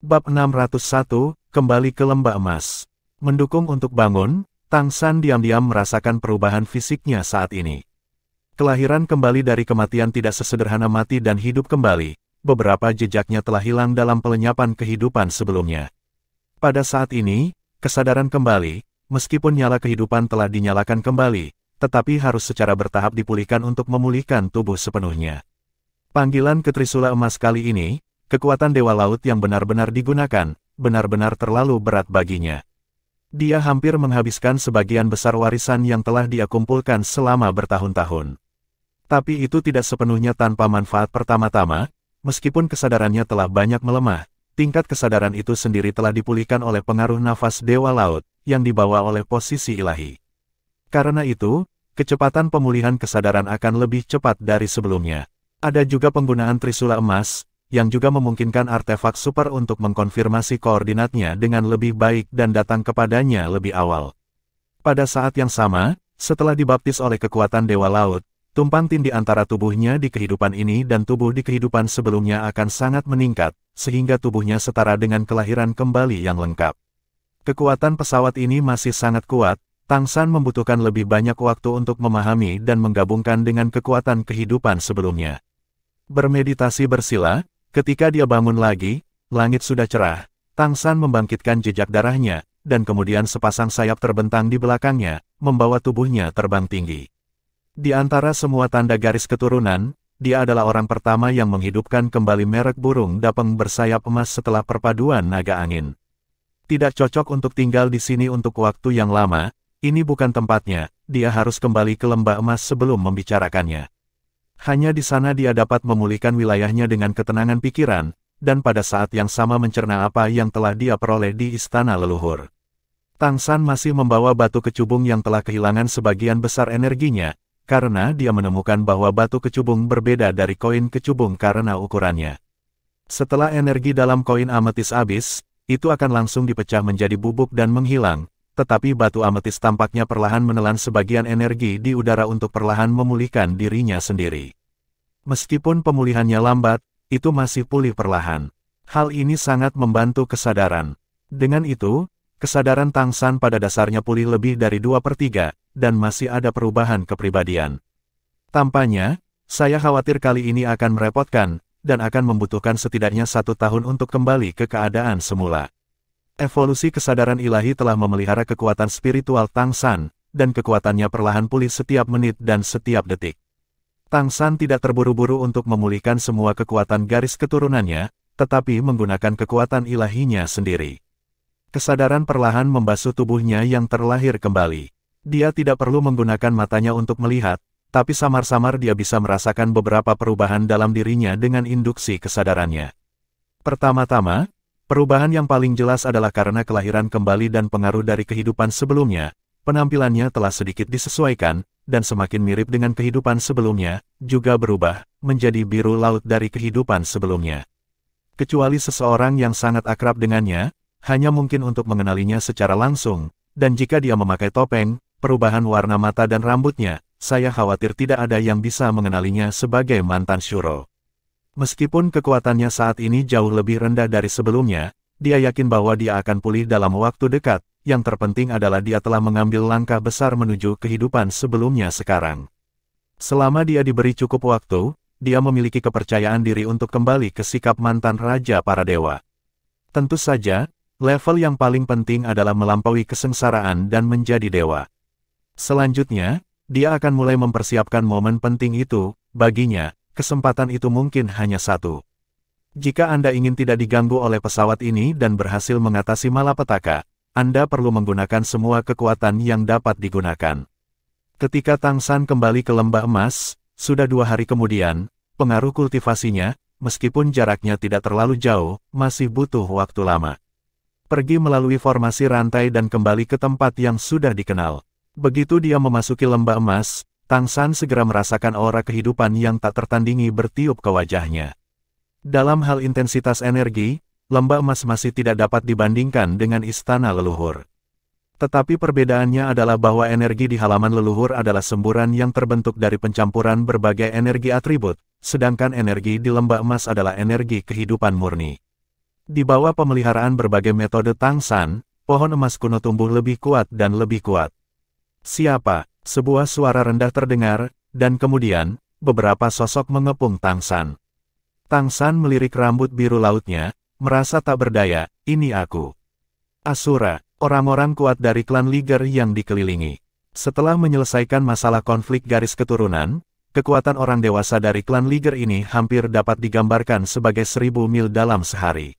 Bab 601, Kembali ke Lembah Emas. Mendukung untuk bangun, Tang San diam-diam merasakan perubahan fisiknya saat ini. Kelahiran kembali dari kematian tidak sesederhana mati dan hidup kembali, beberapa jejaknya telah hilang dalam pelenyapan kehidupan sebelumnya. Pada saat ini, kesadaran kembali, meskipun nyala kehidupan telah dinyalakan kembali, tetapi harus secara bertahap dipulihkan untuk memulihkan tubuh sepenuhnya. Panggilan ke Trisula Emas kali ini, kekuatan Dewa Laut yang benar-benar digunakan, benar-benar terlalu berat baginya. Dia hampir menghabiskan sebagian besar warisan yang telah dia kumpulkan selama bertahun-tahun. Tapi itu tidak sepenuhnya tanpa manfaat. Pertama-tama, meskipun kesadarannya telah banyak melemah, tingkat kesadaran itu sendiri telah dipulihkan oleh pengaruh nafas Dewa Laut, yang dibawa oleh posisi ilahi. Karena itu, kecepatan pemulihan kesadaran akan lebih cepat dari sebelumnya. Ada juga penggunaan Trisula Emas, yang juga memungkinkan artefak super untuk mengkonfirmasi koordinatnya dengan lebih baik dan datang kepadanya lebih awal. Pada saat yang sama, setelah dibaptis oleh kekuatan Dewa Laut, tumpang tindih antara tubuhnya di kehidupan ini dan tubuh di kehidupan sebelumnya akan sangat meningkat, sehingga tubuhnya setara dengan kelahiran kembali yang lengkap. Kekuatan pesawat ini masih sangat kuat, Tang San membutuhkan lebih banyak waktu untuk memahami dan menggabungkan dengan kekuatan kehidupan sebelumnya. Bermeditasi bersila. Ketika dia bangun lagi, langit sudah cerah, Tang San membangkitkan jejak darahnya, dan kemudian sepasang sayap terbentang di belakangnya, membawa tubuhnya terbang tinggi. Di antara semua tanda garis keturunan, dia adalah orang pertama yang menghidupkan kembali merek burung dapeng bersayap emas setelah perpaduan naga angin. Tidak cocok untuk tinggal di sini untuk waktu yang lama, ini bukan tempatnya, dia harus kembali ke Lembah Emas sebelum membicarakannya. Hanya di sana dia dapat memulihkan wilayahnya dengan ketenangan pikiran, dan pada saat yang sama mencerna apa yang telah dia peroleh di istana leluhur. Tang San masih membawa batu kecubung yang telah kehilangan sebagian besar energinya, karena dia menemukan bahwa batu kecubung berbeda dari koin kecubung karena ukurannya. Setelah energi dalam koin ametis habis, itu akan langsung dipecah menjadi bubuk dan menghilang. Tetapi batu ametis tampaknya perlahan menelan sebagian energi di udara untuk perlahan memulihkan dirinya sendiri. Meskipun pemulihannya lambat, itu masih pulih perlahan. Hal ini sangat membantu kesadaran. Dengan itu, kesadaran Tang San pada dasarnya pulih lebih dari 2/3, dan masih ada perubahan kepribadian. Tampaknya, saya khawatir kali ini akan merepotkan, dan akan membutuhkan setidaknya 1 tahun untuk kembali ke keadaan semula. Evolusi kesadaran ilahi telah memelihara kekuatan spiritual Tang San, dan kekuatannya perlahan pulih setiap menit dan setiap detik. Tang San tidak terburu-buru untuk memulihkan semua kekuatan garis keturunannya, tetapi menggunakan kekuatan ilahinya sendiri. Kesadaran perlahan membasuh tubuhnya yang terlahir kembali. Dia tidak perlu menggunakan matanya untuk melihat, tapi samar-samar dia bisa merasakan beberapa perubahan dalam dirinya dengan induksi kesadarannya. Pertama-tama, perubahan yang paling jelas adalah karena kelahiran kembali dan pengaruh dari kehidupan sebelumnya, penampilannya telah sedikit disesuaikan, dan semakin mirip dengan kehidupan sebelumnya, juga berubah, menjadi biru laut dari kehidupan sebelumnya. Kecuali seseorang yang sangat akrab dengannya, hanya mungkin untuk mengenalinya secara langsung, dan jika dia memakai topeng, perubahan warna mata dan rambutnya, saya khawatir tidak ada yang bisa mengenalinya sebagai mantan Shuro. Meskipun kekuatannya saat ini jauh lebih rendah dari sebelumnya, dia yakin bahwa dia akan pulih dalam waktu dekat. Yang terpenting adalah dia telah mengambil langkah besar menuju kehidupan sebelumnya sekarang. Selama dia diberi cukup waktu, dia memiliki kepercayaan diri untuk kembali ke sikap mantan Raja para Dewa. Tentu saja, level yang paling penting adalah melampaui kesengsaraan dan menjadi dewa. Selanjutnya, dia akan mulai mempersiapkan momen penting itu, baginya. Kesempatan itu mungkin hanya satu. Jika Anda ingin tidak diganggu oleh pesawat ini dan berhasil mengatasi malapetaka, Anda perlu menggunakan semua kekuatan yang dapat digunakan. Ketika Tang San kembali ke Lembah Emas, sudah 2 hari kemudian, pengaruh kultivasinya, meskipun jaraknya tidak terlalu jauh, masih butuh waktu lama. Pergi melalui formasi rantai dan kembali ke tempat yang sudah dikenal. Begitu dia memasuki Lembah Emas, Tang San segera merasakan aura kehidupan yang tak tertandingi bertiup ke wajahnya. Dalam hal intensitas energi, Lembah Emas masih tidak dapat dibandingkan dengan istana leluhur. Tetapi perbedaannya adalah bahwa energi di halaman leluhur adalah semburan yang terbentuk dari pencampuran berbagai energi atribut, sedangkan energi di Lembah Emas adalah energi kehidupan murni. Di bawah pemeliharaan berbagai metode Tang San, pohon emas kuno tumbuh lebih kuat dan lebih kuat. Siapa? Sebuah suara rendah terdengar, dan kemudian, beberapa sosok mengepung Tang San. Tang San melirik rambut biru lautnya, merasa tak berdaya, ini aku. Asura, orang-orang kuat dari klan Liger yang dikelilingi. Setelah menyelesaikan masalah konflik garis keturunan, kekuatan orang dewasa dari klan Liger ini hampir dapat digambarkan sebagai 1000 mil dalam sehari.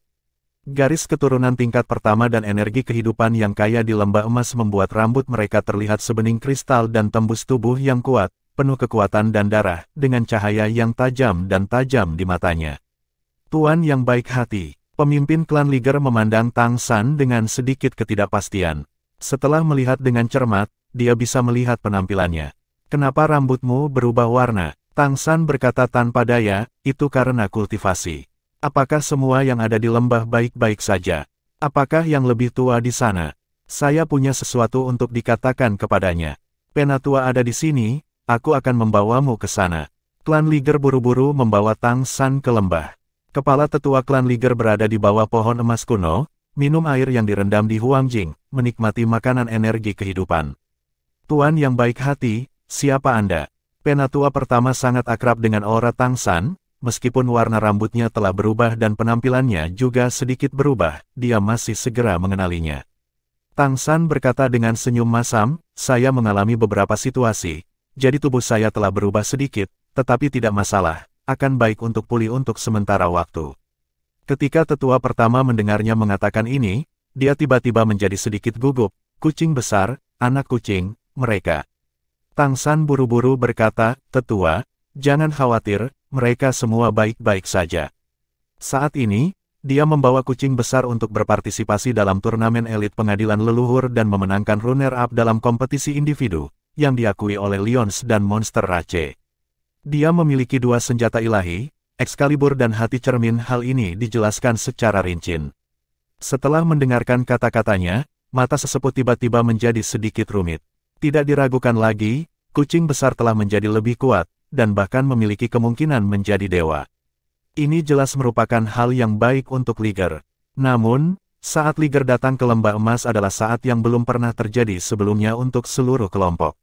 Garis keturunan tingkat pertama dan energi kehidupan yang kaya di lembah emas membuat rambut mereka terlihat sebening kristal dan tembus tubuh yang kuat, penuh kekuatan dan darah, dengan cahaya yang tajam dan tajam di matanya. Tuan yang baik hati, pemimpin klan Liger memandang Tang San dengan sedikit ketidakpastian. Setelah melihat dengan cermat, dia bisa melihat penampilannya. Kenapa rambutmu berubah warna? Tang San berkata tanpa daya, itu karena kultivasi. Apakah semua yang ada di lembah baik-baik saja? Apakah yang lebih tua di sana? Saya punya sesuatu untuk dikatakan kepadanya. Penatua ada di sini, aku akan membawamu ke sana. Klan Liger buru-buru membawa Tang San ke lembah. Kepala tetua klan Liger berada di bawah pohon emas kuno, minum air yang direndam di Huangjing, menikmati makanan energi kehidupan. Tuan yang baik hati, siapa Anda? Penatua pertama sangat akrab dengan aura Tang San, meskipun warna rambutnya telah berubah dan penampilannya juga sedikit berubah, dia masih segera mengenalinya. Tang San berkata dengan senyum masam, saya mengalami beberapa situasi, jadi tubuh saya telah berubah sedikit, tetapi tidak masalah, akan baik untuk pulih untuk sementara waktu. Ketika tetua pertama mendengarnya mengatakan ini, dia tiba-tiba menjadi sedikit gugup, kucing besar, anak kucing, mereka. Tang San buru-buru berkata, tetua, jangan khawatir, mereka semua baik-baik saja. Saat ini, dia membawa kucing besar untuk berpartisipasi dalam turnamen elit pengadilan leluhur dan memenangkan runner-up dalam kompetisi individu, yang diakui oleh Lions dan Monster Rache. Dia memiliki 2 senjata ilahi, Excalibur dan hati cermin. Hal ini dijelaskan secara rinci. Setelah mendengarkan kata-katanya, mata sesepuh tiba-tiba menjadi sedikit rumit. Tidak diragukan lagi, kucing besar telah menjadi lebih kuat, dan bahkan memiliki kemungkinan menjadi dewa. Ini jelas merupakan hal yang baik untuk Liger. Namun, saat Liger datang ke lembah emas adalah saat yang belum pernah terjadi sebelumnya untuk seluruh kelompok.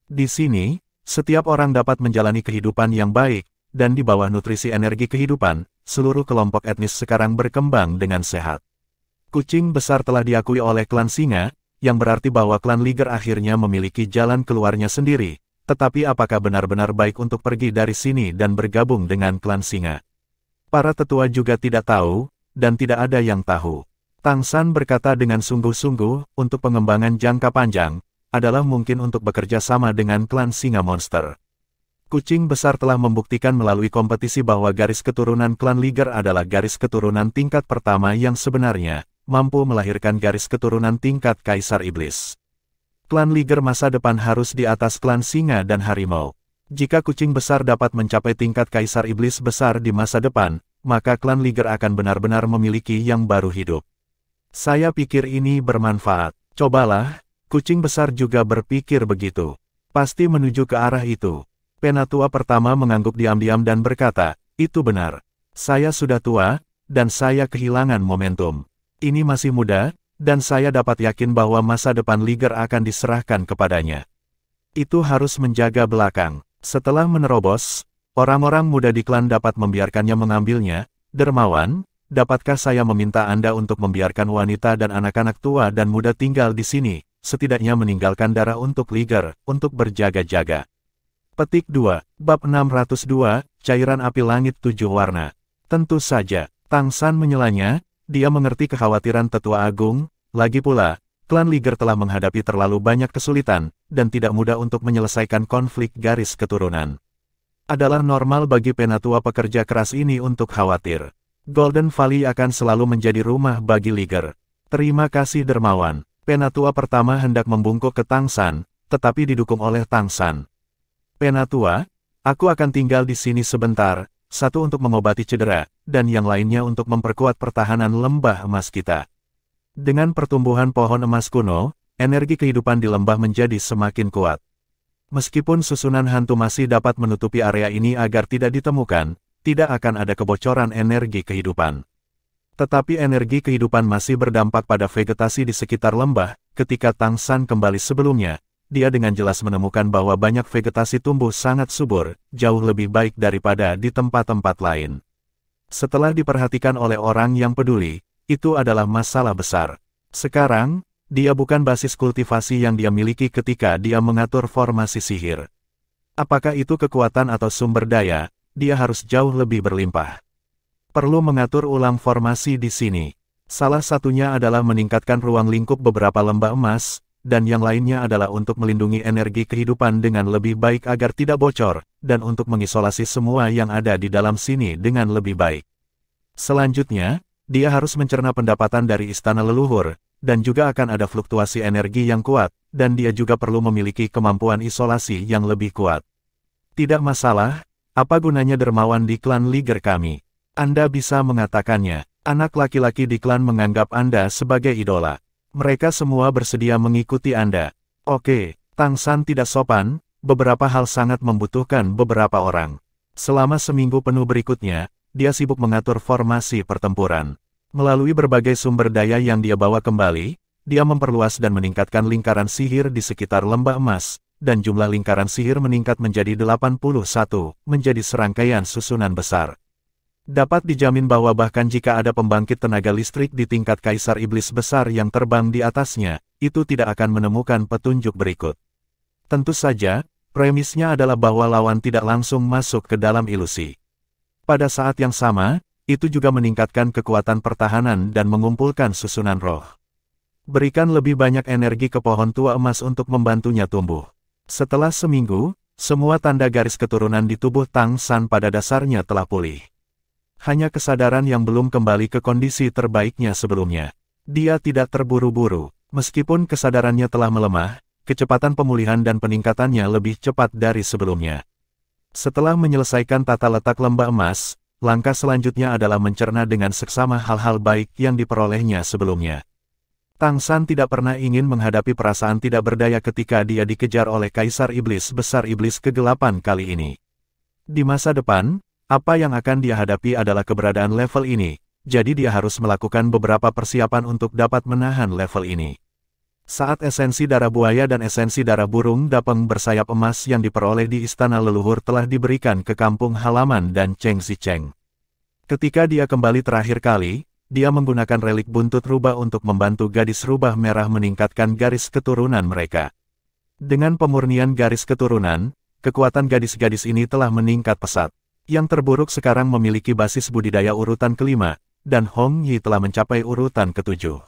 Di sini, setiap orang dapat menjalani kehidupan yang baik, dan di bawah nutrisi energi kehidupan, seluruh kelompok etnis sekarang berkembang dengan sehat. Kucing besar telah diakui oleh klan Singa, yang berarti bahwa klan Liger akhirnya memiliki jalan keluarnya sendiri, tetapi apakah benar-benar baik untuk pergi dari sini dan bergabung dengan klan Singa? Para tetua juga tidak tahu, dan tidak ada yang tahu. Tang San berkata dengan sungguh-sungguh, untuk pengembangan jangka panjang, adalah mungkin untuk bekerja sama dengan klan Singa Monster. Kucing besar telah membuktikan melalui kompetisi bahwa garis keturunan klan Liger adalah garis keturunan tingkat pertama yang sebenarnya, mampu melahirkan garis keturunan tingkat Kaisar Iblis. Klan Liger masa depan harus di atas klan Singa dan Harimau. Jika kucing besar dapat mencapai tingkat Kaisar Iblis besar di masa depan, maka klan Liger akan benar-benar memiliki yang baru hidup. Saya pikir ini bermanfaat. Cobalah, kucing besar juga berpikir begitu. Pasti menuju ke arah itu. Penatua pertama mengangguk diam-diam dan berkata, itu benar. Saya sudah tua, dan saya kehilangan momentum. Ini masih muda, dan saya dapat yakin bahwa masa depan Liger akan diserahkan kepadanya. Itu harus menjaga belakang. Setelah menerobos, orang-orang muda di klan dapat membiarkannya mengambilnya. Dermawan, dapatkah saya meminta Anda untuk membiarkan wanita dan anak-anak tua dan muda tinggal di sini, setidaknya meninggalkan darah untuk Liger, untuk berjaga-jaga. Petik 2, Bab 602, Cairan Api Langit 7 Warna. Tentu saja, Tang San menyelanya. Dia mengerti kekhawatiran tetua agung, lagi pula, klan Liger telah menghadapi terlalu banyak kesulitan, dan tidak mudah untuk menyelesaikan konflik garis keturunan. Adalah normal bagi penatua pekerja keras ini untuk khawatir. Golden Valley akan selalu menjadi rumah bagi Liger. Terima kasih dermawan. Penatua pertama hendak membungkuk ke Tang San, tetapi didukung oleh Tang San. Penatua, aku akan tinggal di sini sebentar. Satu untuk mengobati cedera, dan yang lainnya untuk memperkuat pertahanan lembah emas kita. Dengan pertumbuhan pohon emas kuno, energi kehidupan di lembah menjadi semakin kuat. Meskipun susunan hantu masih dapat menutupi area ini agar tidak ditemukan, tidak akan ada kebocoran energi kehidupan. Tetapi energi kehidupan masih berdampak pada vegetasi di sekitar lembah. Ketika Tang San kembali sebelumnya, dia dengan jelas menemukan bahwa banyak vegetasi tumbuh sangat subur, jauh lebih baik daripada di tempat-tempat lain. Setelah diperhatikan oleh orang yang peduli, itu adalah masalah besar. Sekarang, dia bukan basis kultivasi yang dia miliki ketika dia mengatur formasi sihir. Apakah itu kekuatan atau sumber daya, dia harus jauh lebih berlimpah. Perlu mengatur ulang formasi di sini. Salah satunya adalah meningkatkan ruang lingkup beberapa lembah emas, dan yang lainnya adalah untuk melindungi energi kehidupan dengan lebih baik agar tidak bocor, dan untuk mengisolasi semua yang ada di dalam sini dengan lebih baik. Selanjutnya, dia harus mencerna pendapatan dari istana leluhur, dan juga akan ada fluktuasi energi yang kuat, dan dia juga perlu memiliki kemampuan isolasi yang lebih kuat. Tidak masalah, apa gunanya dermawan di klan Liger kami? Anda bisa mengatakannya. Anak laki-laki di klan menganggap Anda sebagai idola. Mereka semua bersedia mengikuti Anda. Oke, Tang San tidak sopan, beberapa hal sangat membutuhkan beberapa orang. Selama seminggu penuh berikutnya, dia sibuk mengatur formasi pertempuran. Melalui berbagai sumber daya yang dia bawa kembali, dia memperluas dan meningkatkan lingkaran sihir di sekitar lembah emas, dan jumlah lingkaran sihir meningkat menjadi 81, menjadi serangkaian susunan besar. Dapat dijamin bahwa bahkan jika ada pembangkit tenaga listrik di tingkat kaisar iblis besar yang terbang di atasnya, itu tidak akan menemukan petunjuk berikut. Tentu saja, premisnya adalah bahwa lawan tidak langsung masuk ke dalam ilusi. Pada saat yang sama, itu juga meningkatkan kekuatan pertahanan dan mengumpulkan susunan roh. Berikan lebih banyak energi ke pohon tua emas untuk membantunya tumbuh. Setelah seminggu, semua tanda garis keturunan di tubuh Tang San pada dasarnya telah pulih. Hanya kesadaran yang belum kembali ke kondisi terbaiknya sebelumnya. Dia tidak terburu-buru, meskipun kesadarannya telah melemah, kecepatan pemulihan dan peningkatannya lebih cepat dari sebelumnya. Setelah menyelesaikan tata letak lembah emas, langkah selanjutnya adalah mencerna dengan seksama hal-hal baik yang diperolehnya sebelumnya. Tang San tidak pernah ingin menghadapi perasaan tidak berdaya ketika dia dikejar oleh Kaisar Iblis Besar Iblis Kegelapan kali ini. Di masa depan, apa yang akan dia hadapi adalah keberadaan level ini, jadi dia harus melakukan beberapa persiapan untuk dapat menahan level ini. Saat esensi darah buaya dan esensi darah burung dapeng bersayap emas yang diperoleh di istana leluhur telah diberikan ke kampung halaman dan Cheng Zicheng. Ketika dia kembali terakhir kali, dia menggunakan relik buntut rubah untuk membantu gadis rubah merah meningkatkan garis keturunan mereka. Dengan pemurnian garis keturunan, kekuatan gadis-gadis ini telah meningkat pesat. Yang terburuk sekarang memiliki basis budidaya urutan kelima, dan Hong Yi telah mencapai urutan ketujuh.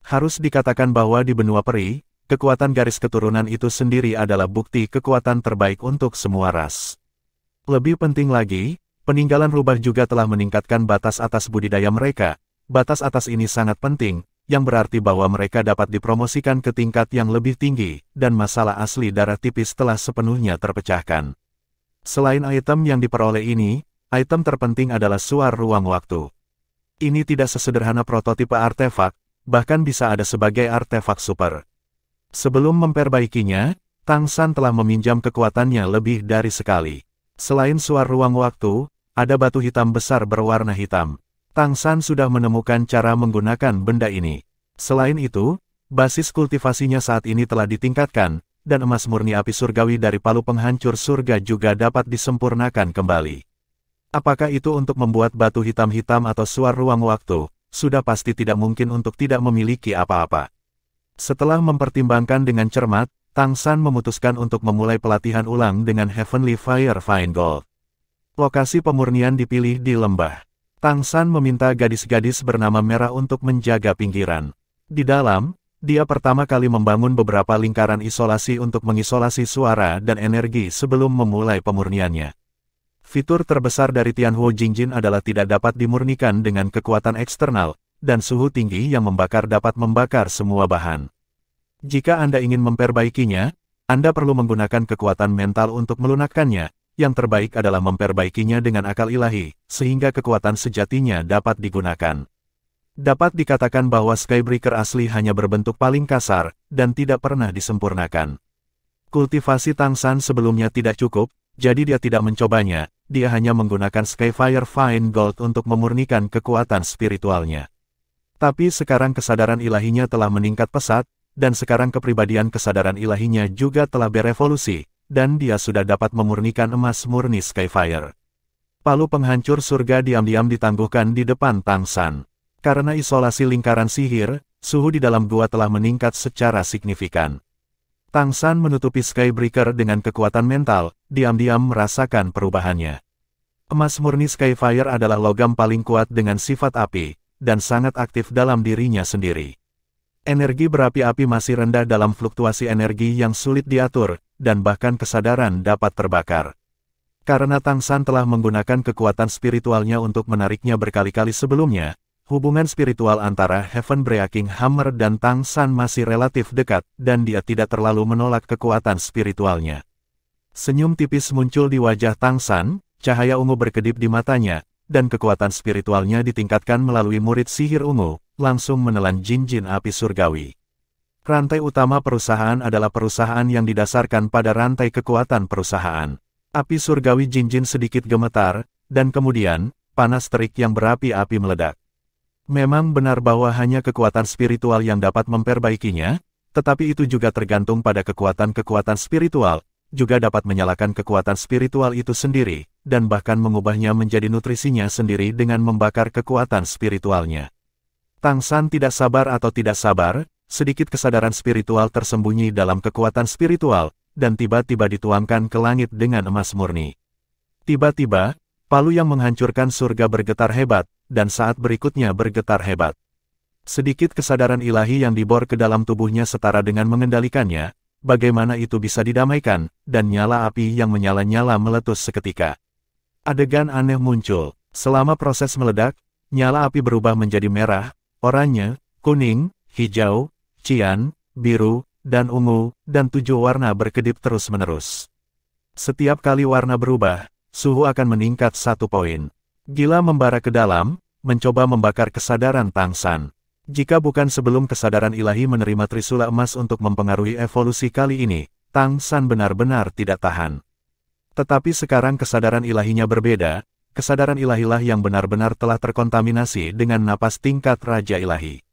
Harus dikatakan bahwa di benua peri, kekuatan garis keturunan itu sendiri adalah bukti kekuatan terbaik untuk semua ras. Lebih penting lagi, peninggalan rubah juga telah meningkatkan batas atas budidaya mereka. Batas atas ini sangat penting, yang berarti bahwa mereka dapat dipromosikan ke tingkat yang lebih tinggi, dan masalah asli darah tipis telah sepenuhnya terpecahkan. Selain item yang diperoleh ini, item terpenting adalah suar ruang waktu. Ini tidak sesederhana prototipe artefak, bahkan bisa ada sebagai artefak super. Sebelum memperbaikinya, Tang San telah meminjam kekuatannya lebih dari sekali. Selain suar ruang waktu, ada batu hitam besar berwarna hitam. Tang San sudah menemukan cara menggunakan benda ini. Selain itu, basis kultivasinya saat ini telah ditingkatkan, dan emas murni api surgawi dari palu penghancur surga juga dapat disempurnakan kembali. Apakah itu untuk membuat batu hitam-hitam atau suar ruang waktu, sudah pasti tidak mungkin untuk tidak memiliki apa-apa. Setelah mempertimbangkan dengan cermat, Tang San memutuskan untuk memulai pelatihan ulang dengan Heavenly Fire Fine Gold. Lokasi pemurnian dipilih di lembah. Tang San meminta gadis-gadis bernama merah untuk menjaga pinggiran. Di dalam, dia pertama kali membangun beberapa lingkaran isolasi untuk mengisolasi suara dan energi sebelum memulai pemurniannya. Fitur terbesar dari Tianhuo Jingjin adalah tidak dapat dimurnikan dengan kekuatan eksternal, dan suhu tinggi yang membakar dapat membakar semua bahan. Jika Anda ingin memperbaikinya, Anda perlu menggunakan kekuatan mental untuk melunakkannya. Yang terbaik adalah memperbaikinya dengan akal ilahi, sehingga kekuatan sejatinya dapat digunakan. Dapat dikatakan bahwa Skybreaker asli hanya berbentuk paling kasar, dan tidak pernah disempurnakan. Kultivasi Tang San sebelumnya tidak cukup, jadi dia tidak mencobanya, dia hanya menggunakan Skyfire Fine Gold untuk memurnikan kekuatan spiritualnya. Tapi sekarang kesadaran ilahinya telah meningkat pesat, dan sekarang kepribadian kesadaran ilahinya juga telah berevolusi, dan dia sudah dapat memurnikan emas murni Skyfire. Palu penghancur surga diam-diam ditangguhkan di depan Tang San. Karena isolasi lingkaran sihir, suhu di dalam gua telah meningkat secara signifikan. Tang San menutupi Skybreaker dengan kekuatan mental, diam-diam merasakan perubahannya. Emas murni Skyfire adalah logam paling kuat dengan sifat api, dan sangat aktif dalam dirinya sendiri. Energi berapi-api masih rendah dalam fluktuasi energi yang sulit diatur, dan bahkan kesadaran dapat terbakar. Karena Tang San telah menggunakan kekuatan spiritualnya untuk menariknya berkali-kali sebelumnya, hubungan spiritual antara Heaven Breaking Hammer dan Tang San masih relatif dekat, dan dia tidak terlalu menolak kekuatan spiritualnya. Senyum tipis muncul di wajah Tang San, cahaya ungu berkedip di matanya, dan kekuatan spiritualnya ditingkatkan melalui murid sihir ungu, langsung menelan jin-jin api surgawi. Rantai utama perusahaan adalah perusahaan yang didasarkan pada rantai kekuatan perusahaan. Api surgawi jin-jin sedikit gemetar, dan kemudian, panas terik yang berapi-api meledak. Memang benar bahwa hanya kekuatan spiritual yang dapat memperbaikinya, tetapi itu juga tergantung pada kekuatan-kekuatan spiritual, juga dapat menyalakan kekuatan spiritual itu sendiri, dan bahkan mengubahnya menjadi nutrisinya sendiri dengan membakar kekuatan spiritualnya. Tang San tidak sabar atau tidak sabar, sedikit kesadaran spiritual tersembunyi dalam kekuatan spiritual, dan tiba-tiba dituangkan ke langit dengan emas murni. Tiba-tiba, palu yang menghancurkan surga bergetar hebat, dan saat berikutnya bergetar hebat. Sedikit kesadaran ilahi yang dibor ke dalam tubuhnya setara dengan mengendalikannya, bagaimana itu bisa didamaikan, dan nyala api yang menyala-nyala meletus seketika. Adegan aneh muncul. Selama proses meledak, nyala api berubah menjadi merah, oranye, kuning, hijau, cian, biru, dan ungu, dan 7 warna berkedip terus-menerus. Setiap kali warna berubah, suhu akan meningkat 1 poin. Gila membara ke dalam, mencoba membakar kesadaran Tang San. Jika bukan sebelum kesadaran ilahi menerima trisula emas untuk mempengaruhi evolusi kali ini, Tang San benar-benar tidak tahan. Tetapi sekarang kesadaran ilahinya berbeda, kesadaran ilahilah yang benar-benar telah terkontaminasi dengan napas tingkat Raja Ilahi.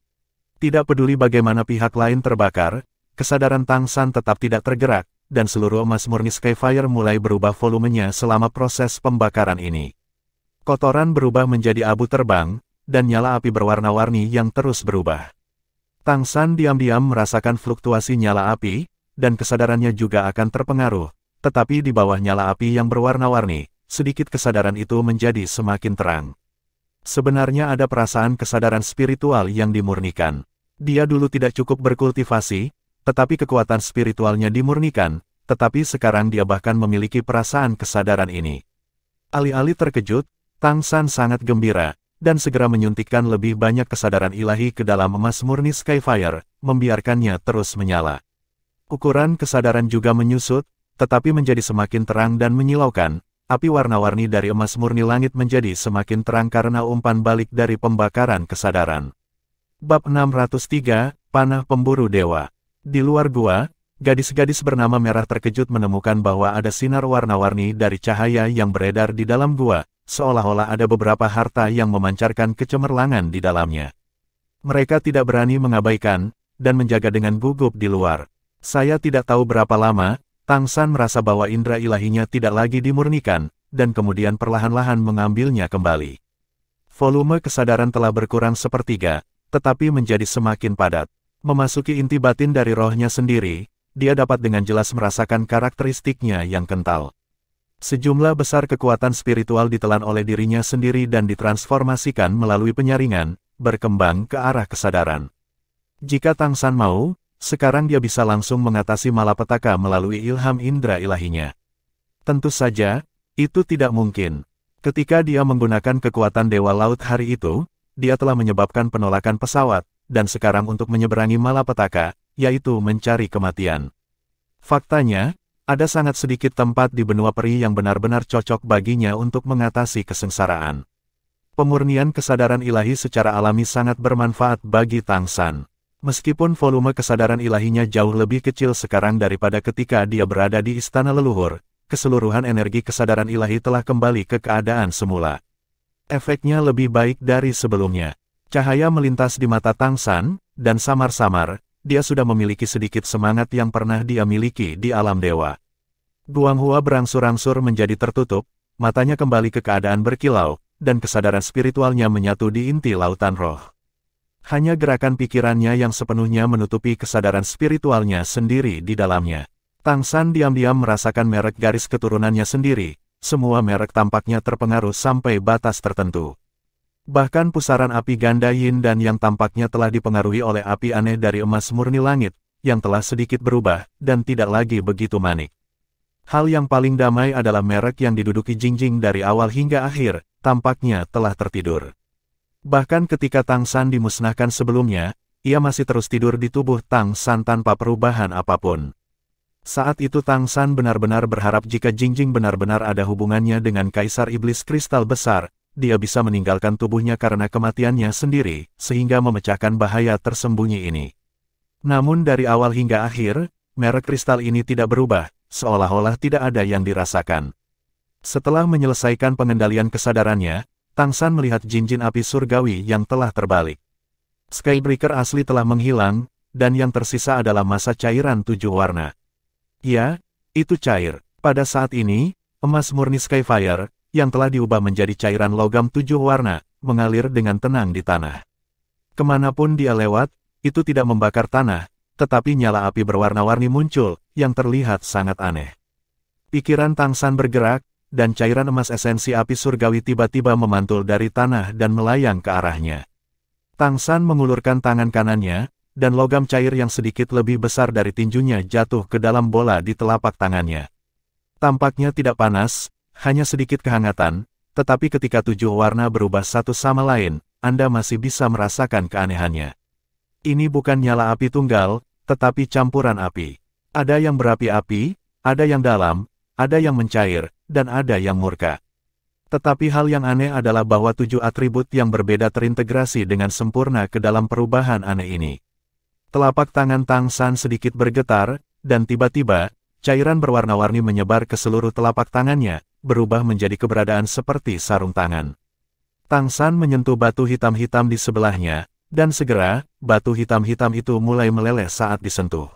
Tidak peduli bagaimana pihak lain terbakar, kesadaran Tang San tetap tidak tergerak, dan seluruh emas murni Skyfire mulai berubah volumenya selama proses pembakaran ini. Kotoran berubah menjadi abu terbang, dan nyala api berwarna-warni yang terus berubah. Tang San diam-diam merasakan fluktuasi nyala api, dan kesadarannya juga akan terpengaruh, tetapi di bawah nyala api yang berwarna-warni, sedikit kesadaran itu menjadi semakin terang. Sebenarnya ada perasaan kesadaran spiritual yang dimurnikan. Dia dulu tidak cukup berkultivasi, tetapi kekuatan spiritualnya dimurnikan, tetapi sekarang dia bahkan memiliki perasaan kesadaran ini. Alih-alih terkejut, Tang San sangat gembira, dan segera menyuntikkan lebih banyak kesadaran ilahi ke dalam emas murni Skyfire, membiarkannya terus menyala. Ukuran kesadaran juga menyusut, tetapi menjadi semakin terang dan menyilaukan. Api warna-warni dari emas murni langit menjadi semakin terang karena umpan balik dari pembakaran kesadaran. Bab 603, Panah Pemburu Dewa. Di luar gua, gadis-gadis bernama Merah terkejut menemukan bahwa ada sinar warna-warni dari cahaya yang beredar di dalam gua, seolah-olah ada beberapa harta yang memancarkan kecemerlangan di dalamnya. Mereka tidak berani mengabaikan, dan menjaga dengan gugup di luar. Saya tidak tahu berapa lama, Tang San merasa bahwa indera ilahinya tidak lagi dimurnikan, dan kemudian perlahan-lahan mengambilnya kembali. Volume kesadaran telah berkurang sepertiga, tetapi menjadi semakin padat. Memasuki inti batin dari rohnya sendiri, dia dapat dengan jelas merasakan karakteristiknya yang kental. Sejumlah besar kekuatan spiritual ditelan oleh dirinya sendiri dan ditransformasikan melalui penyaringan, berkembang ke arah kesadaran. Jika Tang San mau, sekarang dia bisa langsung mengatasi malapetaka melalui ilham indera ilahinya. Tentu saja, itu tidak mungkin. Ketika dia menggunakan kekuatan Dewa Laut hari itu, dia telah menyebabkan penolakan pesawat, dan sekarang untuk menyeberangi malapetaka, yaitu mencari kematian. Faktanya, ada sangat sedikit tempat di benua peri yang benar-benar cocok baginya untuk mengatasi kesengsaraan. Pemurnian kesadaran ilahi secara alami sangat bermanfaat bagi Tang San. Meskipun volume kesadaran ilahinya jauh lebih kecil sekarang daripada ketika dia berada di istana leluhur, keseluruhan energi kesadaran ilahi telah kembali ke keadaan semula. Efeknya lebih baik dari sebelumnya. Cahaya melintas di mata Tang San, dan samar-samar, dia sudah memiliki sedikit semangat yang pernah dia miliki di alam dewa. Guanghua berangsur-angsur menjadi tertutup, matanya kembali ke keadaan berkilau, dan kesadaran spiritualnya menyatu di inti lautan roh. Hanya gerakan pikirannya yang sepenuhnya menutupi kesadaran spiritualnya sendiri di dalamnya. Tang San diam-diam merasakan merek garis keturunannya sendiri, semua merek tampaknya terpengaruh sampai batas tertentu. Bahkan pusaran api ganda yin dan yang tampaknya telah dipengaruhi oleh api aneh dari emas murni langit, yang telah sedikit berubah, dan tidak lagi begitu manik. Hal yang paling damai adalah merek yang diduduki Jingjing dari awal hingga akhir, tampaknya telah tertidur. Bahkan ketika Tang San dimusnahkan sebelumnya, ia masih terus tidur di tubuh Tang San tanpa perubahan apapun. Saat itu Tang San benar-benar berharap jika Jingjing benar-benar ada hubungannya dengan Kaisar Iblis Kristal Besar, dia bisa meninggalkan tubuhnya karena kematiannya sendiri, sehingga memecahkan bahaya tersembunyi ini. Namun dari awal hingga akhir, merek kristal ini tidak berubah, seolah-olah tidak ada yang dirasakan. Setelah menyelesaikan pengendalian kesadarannya, Tang San melihat Jinjin api surgawi yang telah terbalik. Skybreaker asli telah menghilang, dan yang tersisa adalah massa cairan 7 warna. Ya, itu cair. Pada saat ini, emas murni Skyfire, yang telah diubah menjadi cairan logam 7 warna, mengalir dengan tenang di tanah. Kemanapun dia lewat, itu tidak membakar tanah, tetapi nyala api berwarna-warni muncul, yang terlihat sangat aneh. Pikiran Tang San bergerak, dan cairan emas esensi api surgawi tiba-tiba memantul dari tanah dan melayang ke arahnya. Tang San mengulurkan tangan kanannya, dan logam cair yang sedikit lebih besar dari tinjunya jatuh ke dalam bola di telapak tangannya. Tampaknya tidak panas, hanya sedikit kehangatan, tetapi ketika 7 warna berubah satu sama lain, Anda masih bisa merasakan keanehannya. Ini bukan nyala api tunggal, tetapi campuran api. Ada yang berapi-api, ada yang dalam, ada yang mencair, dan ada yang murka. Tetapi hal yang aneh adalah bahwa 7 atribut yang berbeda terintegrasi dengan sempurna ke dalam perubahan aneh ini. Telapak tangan Tang San sedikit bergetar, dan tiba-tiba, cairan berwarna-warni menyebar ke seluruh telapak tangannya, berubah menjadi keberadaan seperti sarung tangan. Tang San menyentuh batu hitam-hitam di sebelahnya, dan segera, batu hitam-hitam itu mulai meleleh saat disentuh.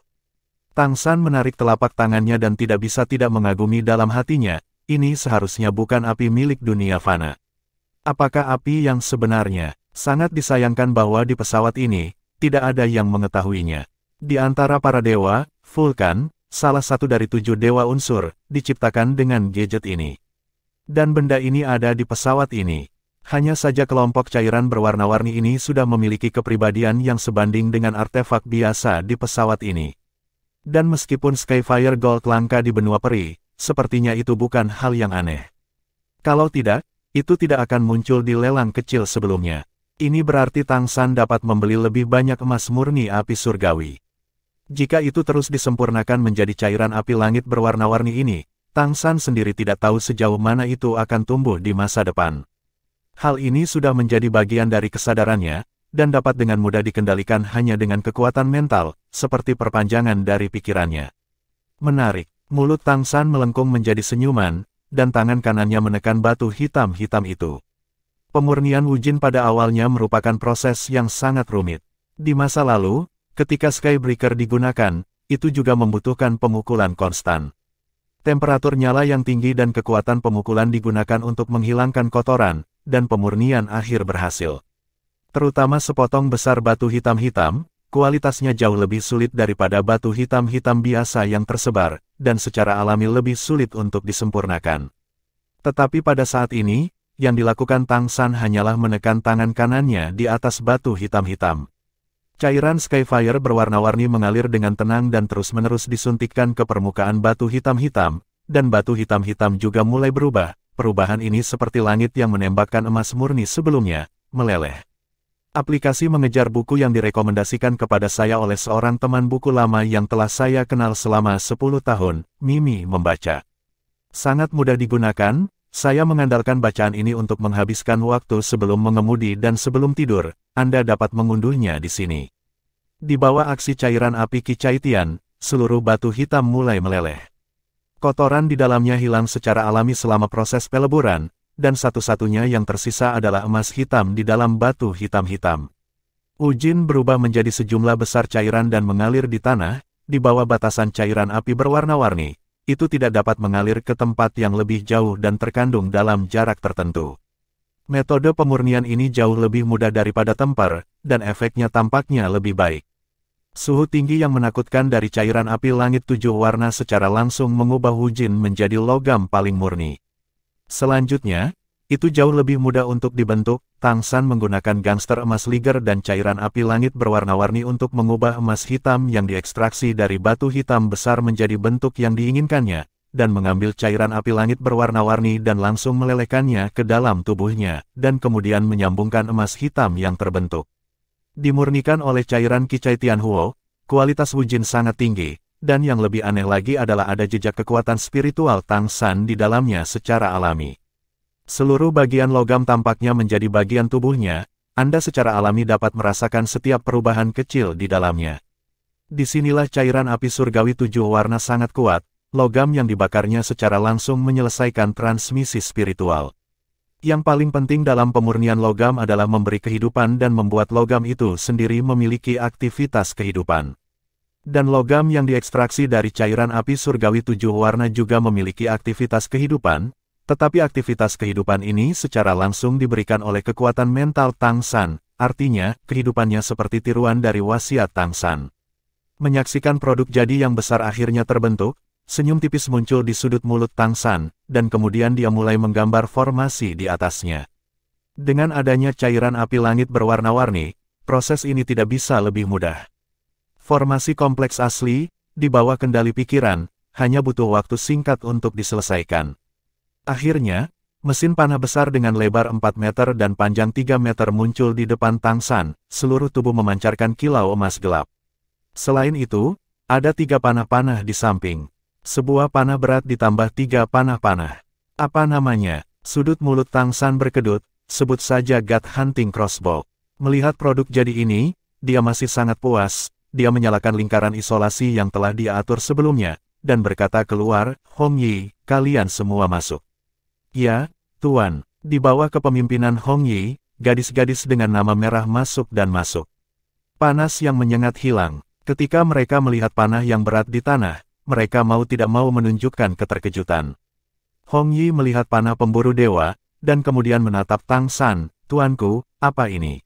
Tang San menarik telapak tangannya dan tidak bisa tidak mengagumi dalam hatinya, ini seharusnya bukan api milik dunia fana. Apakah api yang sebenarnya? Sangat disayangkan bahwa di pesawat ini, tidak ada yang mengetahuinya. Di antara para dewa, Vulkan, salah satu dari 7 dewa unsur, diciptakan dengan gadget ini. Dan benda ini ada di pesawat ini. Hanya saja kelompok cairan berwarna-warni ini sudah memiliki kepribadian yang sebanding dengan artefak biasa di pesawat ini. Dan meskipun Skyfire Gold langka di benua peri, sepertinya itu bukan hal yang aneh. Kalau tidak, itu tidak akan muncul di lelang kecil sebelumnya. Ini berarti Tang San dapat membeli lebih banyak emas murni api surgawi. Jika itu terus disempurnakan menjadi cairan api langit berwarna-warni ini, Tang San sendiri tidak tahu sejauh mana itu akan tumbuh di masa depan. Hal ini sudah menjadi bagian dari kesadarannya, dan dapat dengan mudah dikendalikan hanya dengan kekuatan mental, seperti perpanjangan dari pikirannya. Menarik, mulut Tang San melengkung menjadi senyuman, dan tangan kanannya menekan batu hitam-hitam itu. Pemurnian Wujin pada awalnya merupakan proses yang sangat rumit. Di masa lalu, ketika Skybreaker digunakan, itu juga membutuhkan pemukulan konstan. Temperatur nyala yang tinggi dan kekuatan pemukulan digunakan untuk menghilangkan kotoran, dan pemurnian akhir berhasil. Terutama sepotong besar batu hitam-hitam, kualitasnya jauh lebih sulit daripada batu hitam-hitam biasa yang tersebar, dan secara alami lebih sulit untuk disempurnakan. Tetapi pada saat ini, yang dilakukan Tang San hanyalah menekan tangan kanannya di atas batu hitam-hitam. Cairan Skyfire berwarna-warni mengalir dengan tenang dan terus-menerus disuntikkan ke permukaan batu hitam-hitam, dan batu hitam-hitam juga mulai berubah. Perubahan ini seperti langit yang menembakkan emas murni sebelumnya, meleleh. Aplikasi mengejar buku yang direkomendasikan kepada saya oleh seorang teman buku lama yang telah saya kenal selama 10 tahun, Mimi membaca. Sangat mudah digunakan. Saya mengandalkan bacaan ini untuk menghabiskan waktu sebelum mengemudi dan sebelum tidur. Anda dapat mengunduhnya di sini. Di bawah aksi cairan api Kicaitian, seluruh batu hitam mulai meleleh. Kotoran di dalamnya hilang secara alami selama proses peleburan, dan satu-satunya yang tersisa adalah emas hitam di dalam batu hitam-hitam. Ujin berubah menjadi sejumlah besar cairan dan mengalir di tanah, di bawah batasan cairan api berwarna-warni. Itu tidak dapat mengalir ke tempat yang lebih jauh dan terkandung dalam jarak tertentu. Metode pemurnian ini jauh lebih mudah daripada temper, dan efeknya tampaknya lebih baik. Suhu tinggi yang menakutkan dari cairan api langit 7 warna secara langsung mengubah Wujin menjadi logam paling murni. Selanjutnya, itu jauh lebih mudah untuk dibentuk. Tang San menggunakan gangster emas liger dan cairan api langit berwarna-warni untuk mengubah emas hitam yang diekstraksi dari batu hitam besar menjadi bentuk yang diinginkannya, dan mengambil cairan api langit berwarna-warni dan langsung melelehkannya ke dalam tubuhnya, dan kemudian menyambungkan emas hitam yang terbentuk. Dimurnikan oleh cairan Qicai Tianhuo, kualitas Wujin sangat tinggi, dan yang lebih aneh lagi adalah ada jejak kekuatan spiritual Tang San di dalamnya secara alami. Seluruh bagian logam tampaknya menjadi bagian tubuhnya, Anda secara alami dapat merasakan setiap perubahan kecil di dalamnya. Disinilah cairan api surgawi 7 warna sangat kuat, logam yang dibakarnya secara langsung menyelesaikan transmisi spiritual. Yang paling penting dalam pemurnian logam adalah memberi kehidupan dan membuat logam itu sendiri memiliki aktivitas kehidupan. Dan logam yang diekstraksi dari cairan api surgawi 7 warna juga memiliki aktivitas kehidupan, tetapi aktivitas kehidupan ini secara langsung diberikan oleh kekuatan mental Tang San, artinya, kehidupannya seperti tiruan dari wasiat Tang San. Menyaksikan produk jadi yang besar akhirnya terbentuk, senyum tipis muncul di sudut mulut Tang San, dan kemudian dia mulai menggambar formasi di atasnya. Dengan adanya cairan api langit berwarna-warni, proses ini tidak bisa lebih mudah. Formasi kompleks asli, di bawah kendali pikiran, hanya butuh waktu singkat untuk diselesaikan. Akhirnya, mesin panah besar dengan lebar 4 meter dan panjang 3 meter muncul di depan Tang San, seluruh tubuh memancarkan kilau emas gelap. Selain itu, ada 3 panah-panah di samping. Sebuah panah berat ditambah 3 panah-panah. Apa namanya? Sudut mulut Tang San berkedut, sebut saja God Hunting Crossbow. Melihat produk jadi ini, dia masih sangat puas, dia menyalakan lingkaran isolasi yang telah dia atur sebelumnya, dan berkata keluar, Hong Yi, kalian semua masuk. Ya, Tuan. Di bawah kepemimpinan Hong Yi, gadis-gadis dengan nama merah masuk dan masuk. Panas yang menyengat hilang. Ketika mereka melihat panah yang berat di tanah, mereka mau tidak mau menunjukkan keterkejutan. Hong Yi melihat panah pemburu dewa, dan kemudian menatap Tang San, Tuanku, apa ini?